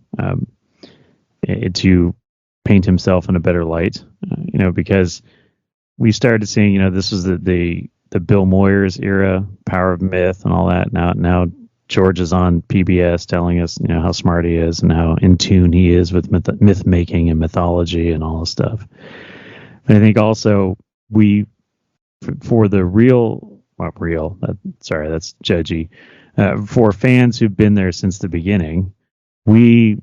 to paint himself in a better light, because we started seeing, this was the Bill Moyers era, Power of Myth and all that. Now George is on PBS telling us, how smart he is and how in tune he is with myth making and mythology and all this stuff. And I think also for the that's judgy. For fans who've been there since the beginning, we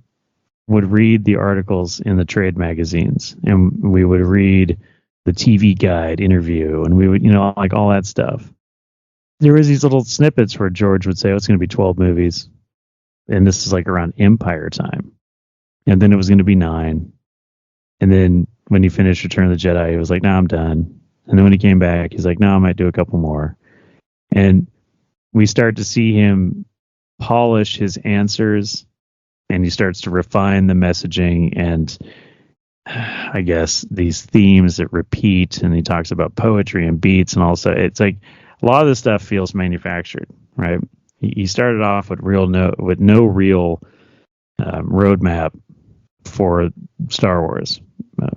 would read the articles in the trade magazines, and we would read the TV Guide interview, and we would, like all that stuff. There was these little snippets where George would say, oh, it's going to be 12 movies. and this is like around Empire time. And then it was going to be 9. And then when he finished Return of the Jedi, he was like, "No, I'm done." And then when he came back, he's like, "No, I might do a couple more." And we start to see him polish his answers, and he starts to refine the messaging and I guess these themes that repeat. And he talks about poetry and beats, and also it's like a lot of this stuff feels manufactured, right? He started off with no real roadmap for Star Wars,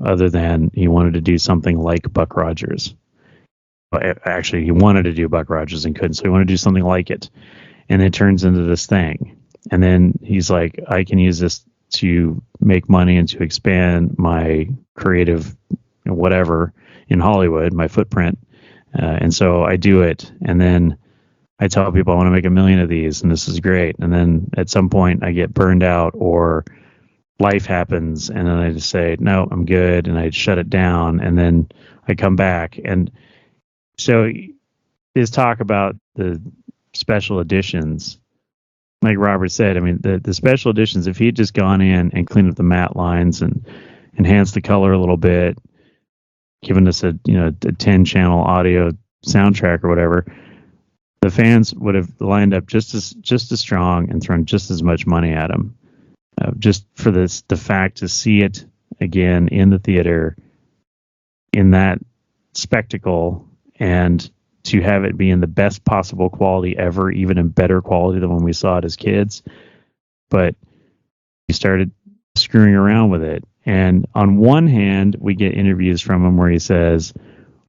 other than he wanted to do something like Buck Rogers. Actually, he wanted to do Buck Rogers and couldn't, so he wanted to do something like it. And it turns into this thing. And then he's like, I can use this to make money and to expand my creative whatever in Hollywood, my footprint. And so I do it. And then I tell people I want to make 1 million of these, and this is great. And then at some point I get burned out, or life happens, and then I just say, no, I'm good. And I shut it down, and then I come back. And so his talk about the special editions, like Robert said, I mean, the special editions, if he had just gone in and cleaned up the matte lines and enhanced the color a little bit, given us a 10-channel audio soundtrack or whatever, the fans would have lined up just as strong and thrown just as much money at him, just for the fact to see it again in the theater in that spectacle, and to have it be in the best possible quality ever, even in better quality than when we saw it as kids. But he started screwing around with it. And on one hand, we get interviews from him where he says,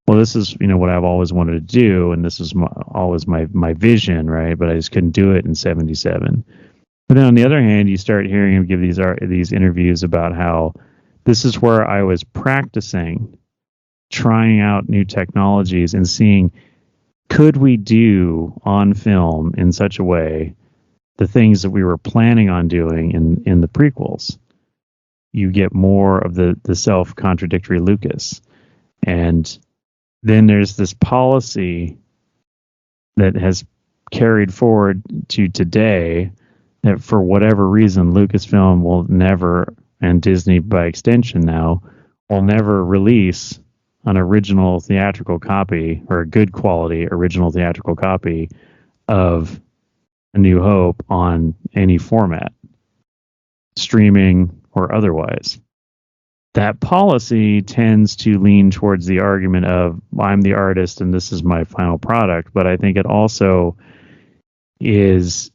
well, this is, what I've always wanted to do, and this is always my vision, right? But I just couldn't do it in 77. But then on the other hand, you start hearing him give these interviews about how this is where I was practicing, trying out new technologies and seeing, could we do on film in such a way the things that we were planning on doing in the prequels? You get more of the self-contradictory Lucas. And then there's this policy that has carried forward to today that for whatever reason, Lucasfilm will never, and Disney by extension now, will never release an original theatrical copy, or a good quality original theatrical copy of A New Hope on any format, streaming or otherwise. That policy tends to lean towards the argument of, I'm the artist and this is my final product. But I think it also is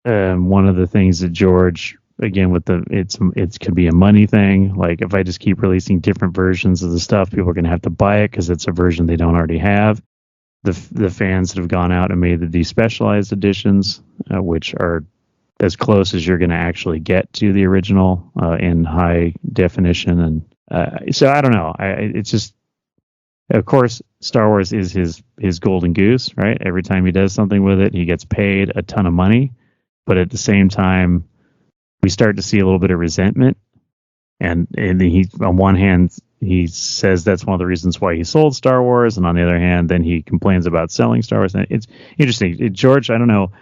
one of the things that George, again, with it could be a money thing. Like, if I just keep releasing different versions of the stuff, people are going to have to buy it because it's a version they don't already have. The fans that have gone out and made the despecialized editions, which are as close as you're going to actually get to the original in high definition. And so I don't know. It's just, of course, Star Wars is his golden goose, right? Every time he does something with it, he gets paid a ton of money. But at the same time, we start to see a little bit of resentment. And he, on one hand, he says that's one of the reasons why he sold Star Wars. And on the other hand, then he complains about selling Star Wars. And it's interesting. George, I don't know,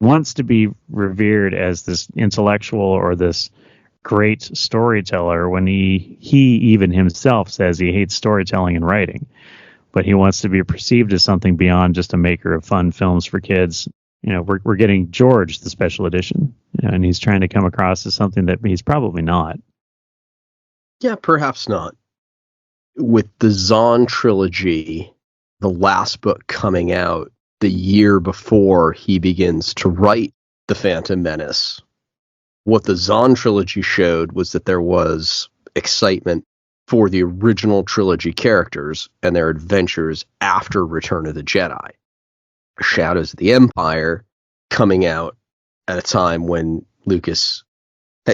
wants to be revered as this intellectual or this great storyteller when he even himself says he hates storytelling and writing. But he wants to be perceived as something beyond just a maker of fun films for kids. We're getting George, the special edition, and he's trying to come across as something that he's probably not. Yeah, perhaps not. With the Zone Trilogy, the last book coming out the year before he begins to write The Phantom Menace, what the Zone Trilogy showed was that there was excitement for the original trilogy characters and their adventures after Return of the Jedi. Shadows of the Empire coming out at a time when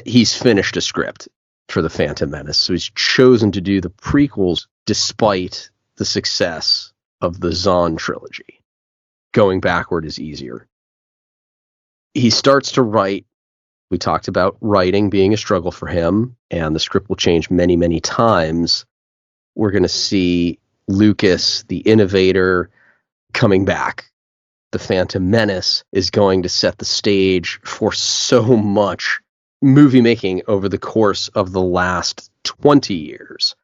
he's finished a script for The Phantom Menace. So he's chosen to do the prequels despite the success of the Zone Trilogy. Going backward is easier. He starts to write. We talked about writing being a struggle for him, and the script will change many, many times. We're going to see Lucas, the innovator, coming back The Phantom Menace is going to set the stage for so much movie making over the course of the last 20 years.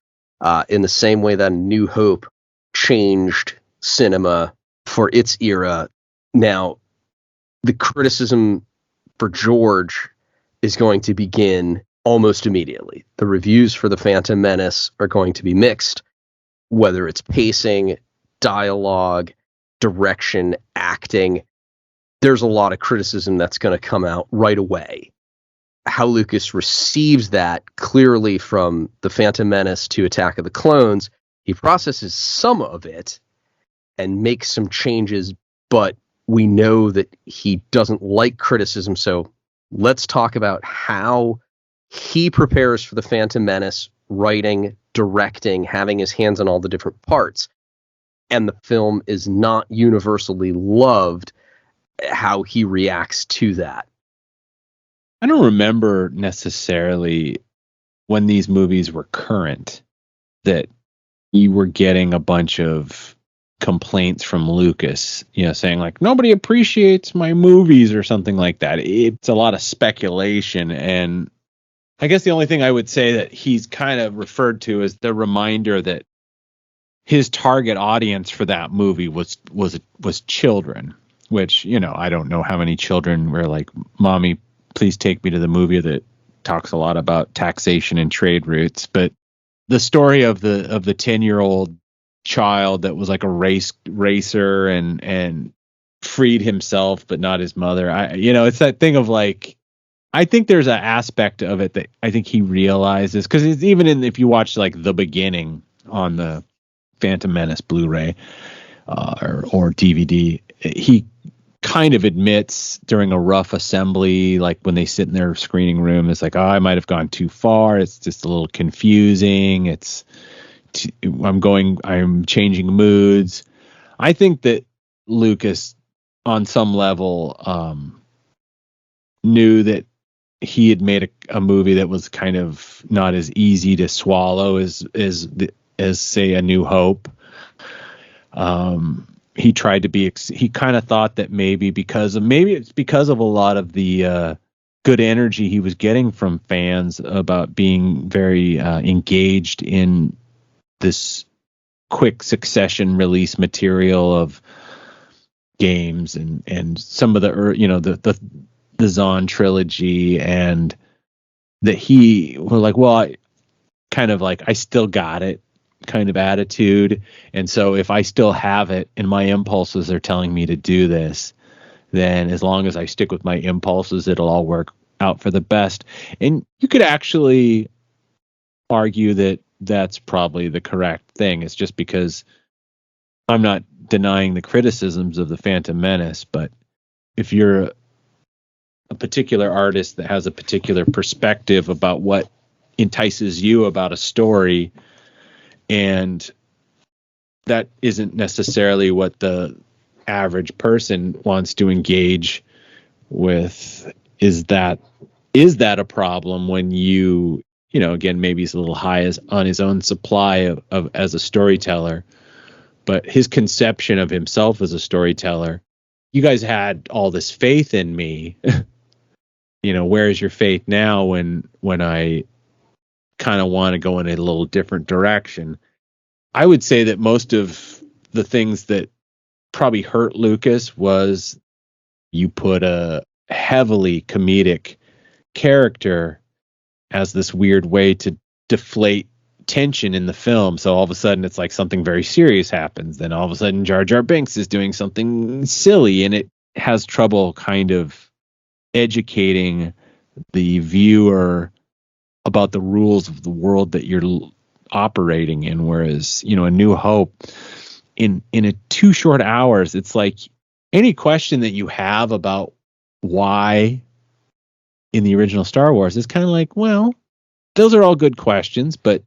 In the same way that New Hope changed cinema for its era. Now, the criticism for George is going to begin almost immediately. The reviews for The Phantom Menace are going to be mixed, whether it's pacing, dialogue, direction, acting. There's a lot of criticism that's going to come out right away. How Lucas receives that clearly from The Phantom Menace to Attack of the Clones, he processes some of it and makes some changes, but we know that he doesn't like criticism. So let's talk about how he prepares for The Phantom Menace, writing, directing, having his hands on all the different parts. And the film is not universally loved, how he reacts to that. I don't remember necessarily when these movies were current that you were getting a bunch of complaints from Lucas, saying like, nobody appreciates my movies or something like that. It's a lot of speculation. And I guess the only thing I would say that he's kind of referred to is the reminder that his target audience for that movie was children, which, I don't know how many children were like, Mommy, please take me to the movie that talks a lot about taxation and trade routes. But the story of the 10-year-old child that was like a racer and freed himself, but not his mother. It's that thing of like, I think there's an aspect of it that I think he realizes, because it's even if you watch like the beginning on the Phantom Menace Blu-ray or DVD, he kind of admits during a rough assembly, like when they sit in their screening room, it's like, I might have gone too far. It's just a little confusing. I'm changing moods. I think that Lucas, on some level, knew that he had made a movie that was kind of not as easy to swallow as say A New Hope. He tried to be. He kind of thought that maybe it's because of a lot of the good energy he was getting from fans about being very engaged in this quick succession release material of games and some of the Zone Trilogy, and that he were like, well, I still got it kind of attitude. And so if I still have it and my impulses are telling me to do this, then as long as I stick with my impulses, it'll all work out for the best. And you could actually argue that that's probably the correct thing. It's just because I'm not denying the criticisms of the Phantom Menace, but if you're a particular artist that has a particular perspective about what entices you about a story, and that isn't necessarily what the average person wants to engage with, is that a problem when again, maybe he's a little high on his own supply of as a storyteller, but his conception of himself as a storyteller, you guys had all this faith in me. Where is your faith now when I kind of want to go in a little different direction? I would say that most of the things that probably hurt Lucas was you put a heavily comedic character as this weird way to deflate tension in the film. So all of a sudden it's like something very serious happens. Then all of a sudden Jar Jar Binks is doing something silly, and it has trouble kind of educating the viewer about the rules of the world that you're operating in. Whereas, A New Hope, in a 2 short hours, it's like any question that you have about why in the original Star Wars is kind of like, well, those are all good questions, but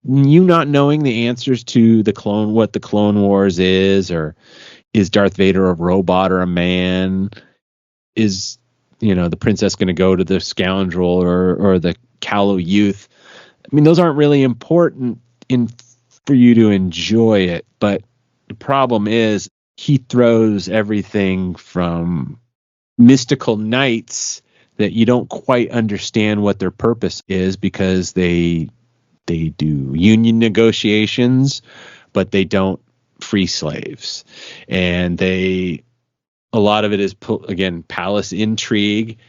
you not knowing the answers to what the Clone Wars is, or is Darth Vader a robot or a man? Is, the princess going to go to the scoundrel or the callow youth? I mean, those aren't really important for you to enjoy it. But the problem is he throws everything from mystical knights that you don't quite understand what their purpose is, because they do union negotiations, but they don't free slaves. And a lot of it is, again, palace intrigue.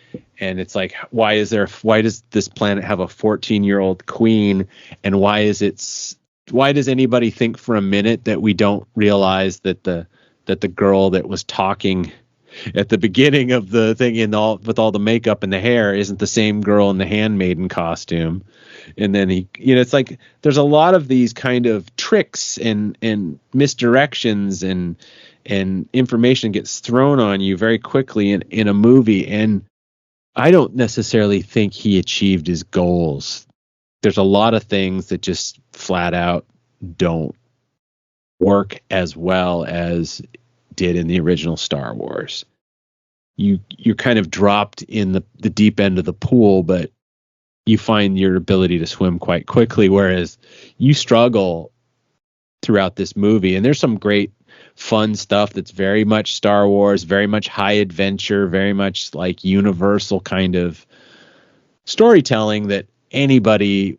And it's like, why does this planet have a 14-year-old queen? And why does anybody think for a minute that we don't realize that the girl that was talking at the beginning of the thing with all the makeup and the hair isn't the same girl in the handmaiden costume? And then it's like there's a lot of these kind of tricks and misdirections and information gets thrown on you very quickly in a movie. And I don't necessarily think he achieved his goals. There's a lot of things that just flat out don't work as well as did in the original Star Wars. You're kind of dropped in the deep end of the pool, but you find your ability to swim quite quickly, whereas you struggle throughout this movie. And there's some great fun stuff that's very much Star Wars, very much high adventure, very much like universal kind of storytelling that anybody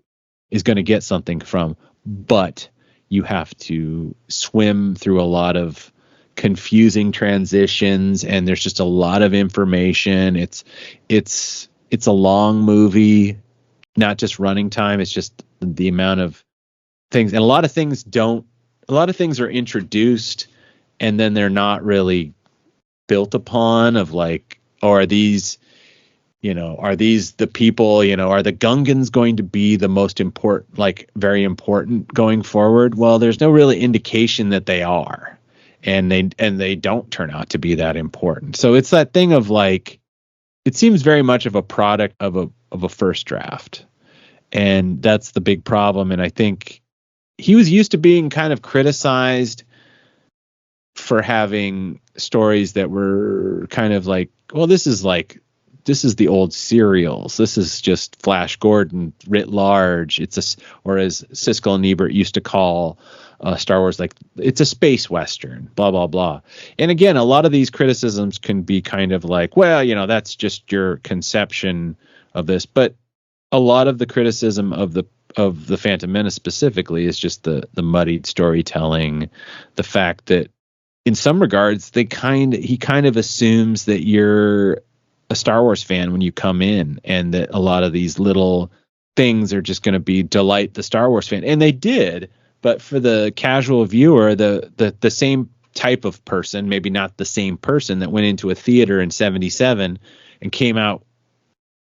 is going to get something from. But you have to swim through a lot of confusing transitions, and there's just a lot of information. It's a long movie, not just running time. It's just the amount of things, and a lot of things are introduced and then they're not really built upon, of like, oh, are these the people, are the Gungans going to be the most important, like very important going forward? Well, there's no really indication that they are. And they don't turn out to be that important. So it's that thing of like, it seems very much of a product of a first draft. And that's the big problem. And I think he was used to being kind of criticized for having stories that were kind of like, well, this is the old serials. This is just Flash Gordon writ large. Or as Siskel and Ebert used to call Star Wars, like, it's a space western, blah, blah, blah. And again, a lot of these criticisms can be kind of like, well, that's just your conception of this. But a lot of the criticism of the Phantom Menace specifically is just the muddied storytelling, the fact that in some regards he kind of assumes that you're a Star Wars fan when you come in, and that a lot of these little things are just going to delight the Star Wars fan. And they did, but for the casual viewer, the same type of person, maybe not the same person that went into a theater in 1977 and came out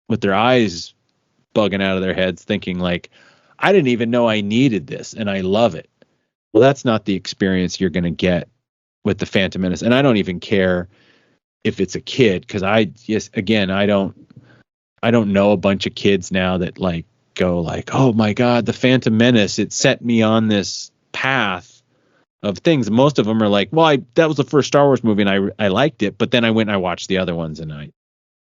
with their eyes bugging out of their heads thinking like, I didn't even know I needed this and I love it. Well, that's not the experience you're going to get with the Phantom Menace. And I don't even care if it's a kid, because I don't know a bunch of kids now that like go like, oh my God, the Phantom Menace, it set me on this path of things. Most of them are like, well, that was the first Star Wars movie and I liked it, but then I went and I watched the other ones and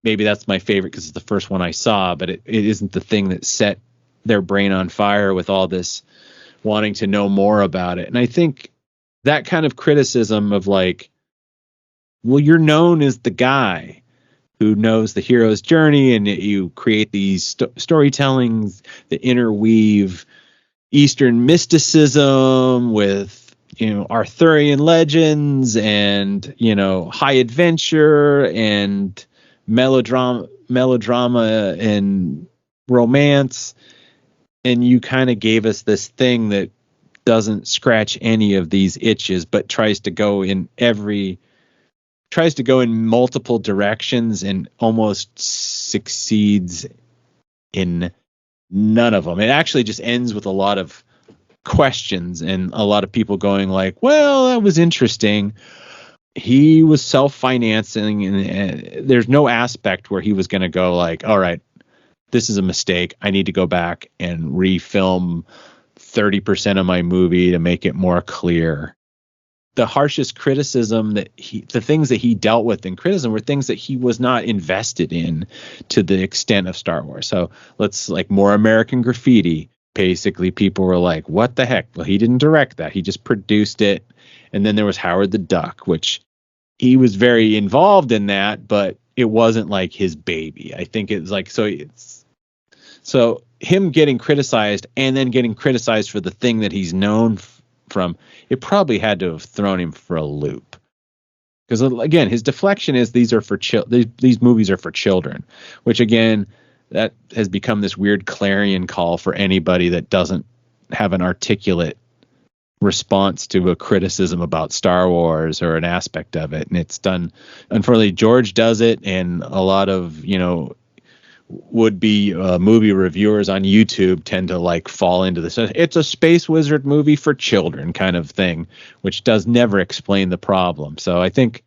maybe that's my favorite because it's the first one I saw, but it isn't the thing that set their brain on fire with all this wanting to know more about it. And I think that kind of criticism of like, well, you're known as the guy who knows the hero's journey, and you create these storytellings that interweave Eastern mysticism with, Arthurian legends and, high adventure and melodrama and romance. And you kind of gave us this thing that doesn't scratch any of these itches, but tries to go in multiple directions and almost succeeds in none of them. It actually just ends with a lot of questions and a lot of people going like, well, that was interesting. He was self-financing, and there's no aspect where he was going to go like, all right, this is a mistake. I need to go back and refilm 30% of my movie to make it more clear. The harshest criticism the things that he dealt with in criticism were things that he was not invested in to the extent of Star Wars. So let's like more American Graffiti. Basically, people were like, what the heck? Well, he didn't direct that. He just produced it. And then there was Howard the Duck, which he was very involved in that, but it wasn't like his baby. I think it's like, so him getting criticized and then getting criticized for the thing that he's known from, it probably had to have thrown him for a loop. Because again, his deflection is these movies are for children, which again, that has become this weird clarion call for anybody that doesn't have an articulate response to a criticism about Star Wars or an aspect of it. And it's done, unfortunately, George does it, and a lot of, would-be movie reviewers on YouTube tend to like fall into this. It's a space wizard movie for children kind of thing, which does never explain the problem. So I think,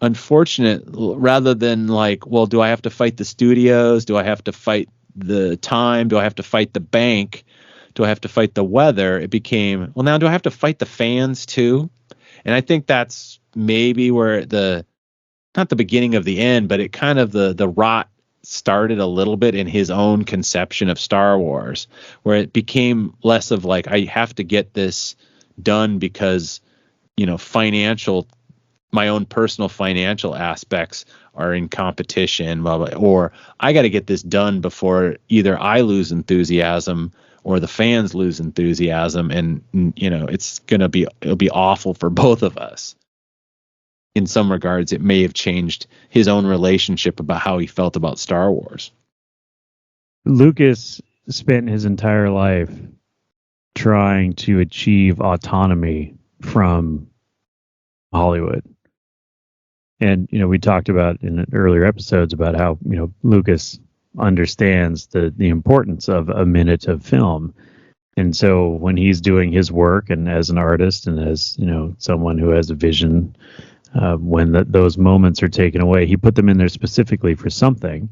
unfortunate, rather than like, well, do I have to fight the studios? Do I have to fight the time? Do I have to fight the bank? Do I have to fight the weather? It became, well, now do I have to fight the fans too? And I think that's maybe where not the beginning of the end, but it kind of the rot started a little bit in his own conception of Star Wars, where it became less of like, I have to get this done because, my own personal financial aspects are in competition, blah, blah, or I got to get this done before either I lose enthusiasm or the fans lose enthusiasm. And, it'll be awful for both of us. In some regards, it may have changed his own relationship about how he felt about Star Wars. Lucas spent his entire life trying to achieve autonomy from Hollywood. And, we talked about in earlier episodes about how, Lucas understands the importance of a minute of film. And so when he's doing his work and as an artist and as, someone who has a vision, when those moments are taken away, he put them in there specifically for something.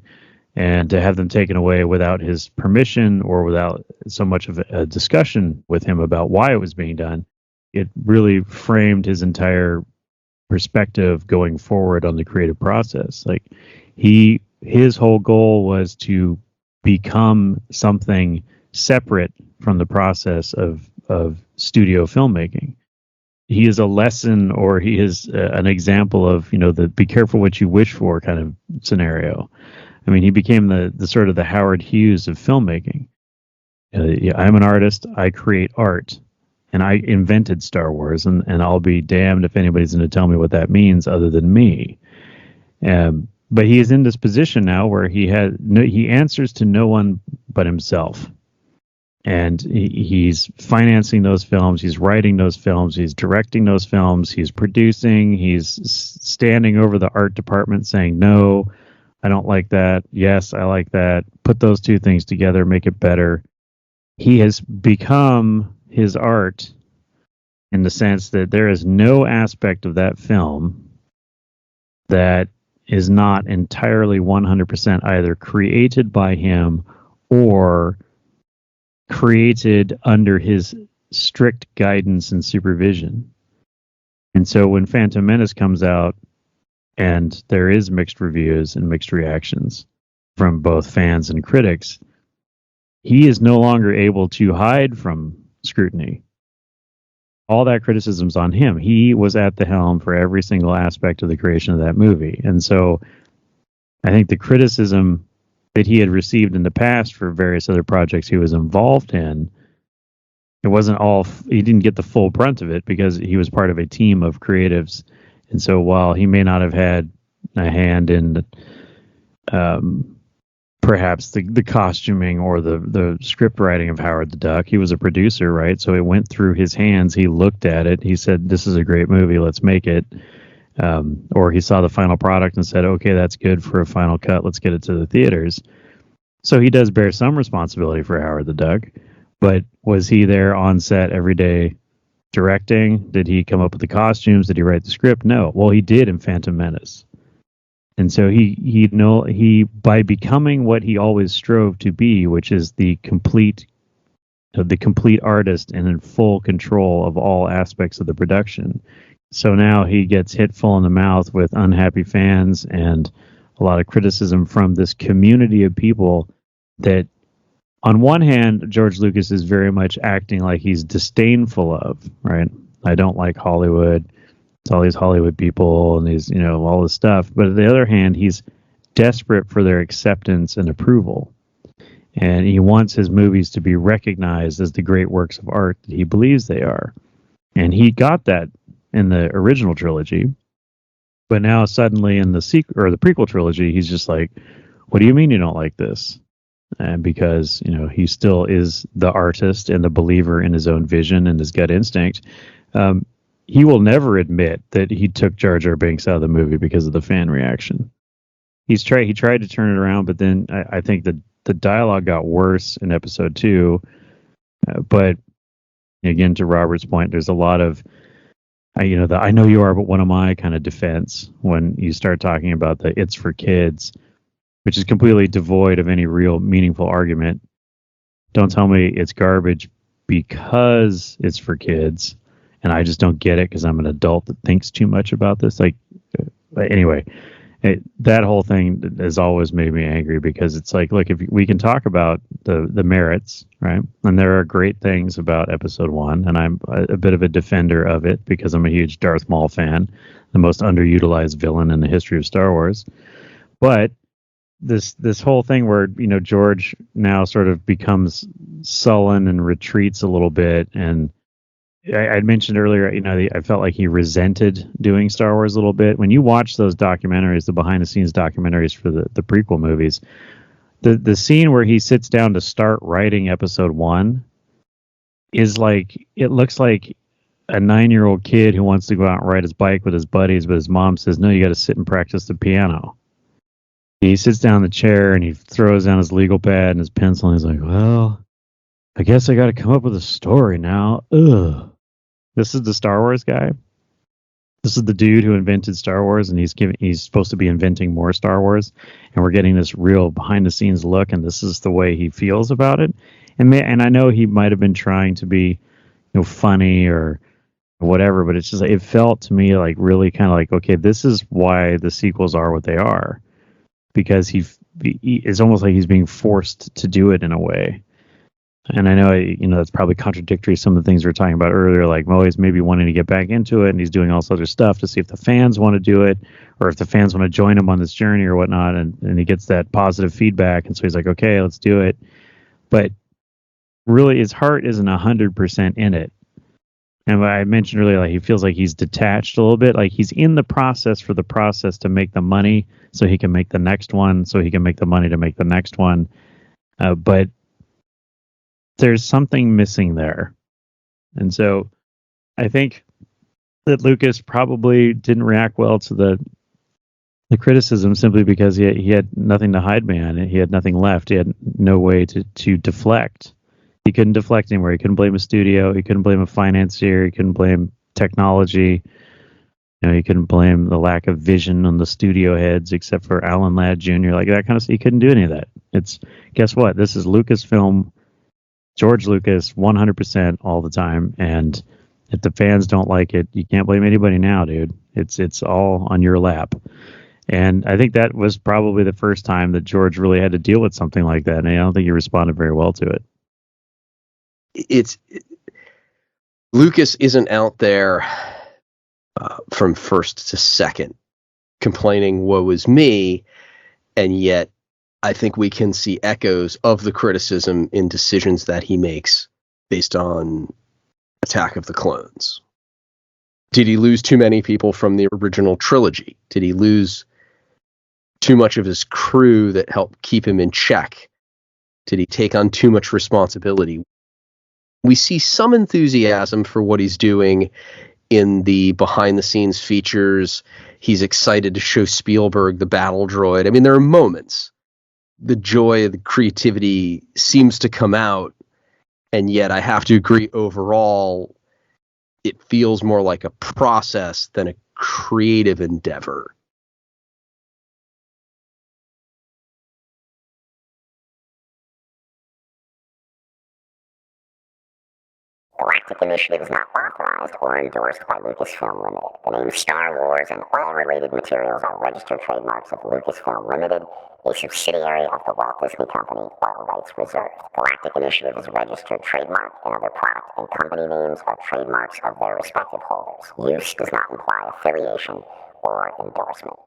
And to have them taken away without his permission or without so much of a discussion with him about why it was being done, it really framed his entire perspective going forward on the creative process. Like his whole goal was to become something separate from the process of studio filmmaking. He is a lesson, or he is an example of, the be careful what you wish for kind of scenario. I mean, he became the sort of the Howard Hughes of filmmaking. I'm an artist. I create art. And I invented Star Wars, and I'll be damned if anybody's going to tell me what that means other than me. But he is in this position now where he answers to no one but himself. And he's financing those films, he's writing those films, he's directing those films, he's producing, he's standing over the art department saying, no, I don't like that. Yes, I like that. Put those two things together, make it better. He has become his art in the sense that there is no aspect of that film that is not entirely 100% either created by him or created under his strict guidance and supervision. And so when Phantom Menace comes out, and there is mixed reviews and mixed reactions from both fans and critics, he is no longer able to hide from scrutiny. All that criticism's on him. He was at the helm for every single aspect of the creation of that movie. And so I think the criticism that he had received in the past for various other projects he was involved in, it wasn't all, he didn't get the full brunt of it because he was part of a team of creatives. And so while he may not have had a hand in perhaps the costuming or the script writing of Howard the Duck, he was a producer, right? So it went through his hands. He looked at it. He said, this is a great movie. Let's make it. Or he saw the final product and said, okay, that's good for a final cut. Let's get it to the theaters. So he does bear some responsibility for Howard the Duck. But was he there on set every day directing? Did he come up with the costumes? Did he write the script? No. Well, he did in Phantom Menace. And so he by becoming what he always strove to be, which is the complete artist and in full control of all aspects of the production. So now he gets hit full in the mouth with unhappy fans and a lot of criticism from this community of people that, on one hand, George Lucas is very much acting like he's disdainful of, right? I don't like Hollywood. It's all these Hollywood people and these, all this stuff. But on the other hand, he's desperate for their acceptance and approval. And he wants his movies to be recognized as the great works of art that he believes they are. And he got that in the original trilogy. But now suddenly in the sequel or the prequel trilogy, he's just like, what do you mean you don't like this? And because, he still is the artist and the believer in his own vision and his gut instinct, he will never admit that he took Jar Jar Binks out of the movie because of the fan reaction. He tried to turn it around, but then I think the dialogue got worse in episode 2. But again, to Robert's point, there's a lot of the I know you are, but what am I kind of defense when you start talking about the it's for kids, which is completely devoid of any real meaningful argument. Don't tell me it's garbage because it's for kids and I just don't get it because I'm an adult that thinks too much about this. Anyway, that whole thing has always made me angry because it's like, look, if we can talk about the merits, right? And there are great things about episode 1, and I'm a bit of a defender of it because I'm a huge Darth Maul fan, the most underutilized villain in the history of Star Wars. But this whole thing where, George now sort of becomes sullen and retreats a little bit, and I'd mentioned earlier, I felt like he resented doing Star Wars a little bit. When you watch those documentaries, the behind-the-scenes documentaries for the prequel movies, the scene where he sits down to start writing episode 1 is like, it looks like a 9-year-old kid who wants to go out and ride his bike with his buddies, but his mom says, no, you got to sit and practice the piano. He sits down in the chair and he throws down his legal pad and his pencil, and he's like, well, I guess I got to come up with a story now. Ugh. This is the Star Wars guy. This is the dude who invented Star Wars, and he's supposed to be inventing more Star Wars, and we're getting this real behind-the-scenes look, and this is the way he feels about it. And I know he might have been trying to be, funny or whatever, but it's just it felt to me like really kind of like, okay, this is why the sequels are what they are, because it's almost like he's being forced to do it in a way. And I know, that's probably contradictory to some of the things we were talking about earlier, like Moe's maybe wanting to get back into it, and he's doing all this other stuff to see if the fans want to do it, or if the fans want to join him on this journey or whatnot, and he gets that positive feedback, and so he's like, okay, let's do it. But really, his heart isn't 100% in it. And I mentioned earlier, like he feels like he's detached a little bit, like he's in the process for the process to make the money, so he can make the next one, so he can make the money to make the next one. But there's something missing there. And so I think that Lucas probably didn't react well to the criticism simply because he had nothing to hide behind it. He had nothing left. He had no way to deflect. He couldn't deflect anywhere. He couldn't blame a studio. He couldn't blame a financier. He couldn't blame technology. He couldn't blame the lack of vision on the studio heads, except for Alan Ladd Jr. Like that kind of stuff. He couldn't do any of that. Guess what? This is Lucasfilm, George Lucas, 100% all the time. And if the fans don't like it, you can't blame anybody now, dude. It's all on your lap. And I think that was probably the first time that George really had to deal with something like that. And I don't think he responded very well to it. Lucas isn't out there from first to second complaining, woe is me. And yet I think we can see echoes of the criticism in decisions that he makes based on Attack of the Clones. Did he lose too many people from the original trilogy? Did he lose too much of his crew that helped keep him in check? Did he take on too much responsibility? We see some enthusiasm for what he's doing in the behind-the-scenes features. He's excited to show Spielberg the battle droid. I mean, there are moments. The joy, the creativity seems to come out, and yet I have to agree overall, it feels more like a process than a creative endeavor. Galactic Initiative is not authorized or endorsed by Lucasfilm Limited. The name Star Wars and all related materials are registered trademarks of Lucasfilm Limited, a subsidiary of the Walt Disney Company, all rights reserved. Galactic Initiative is a registered trademark, and other product and company names are trademarks of their respective holders. Use does not imply affiliation or endorsement.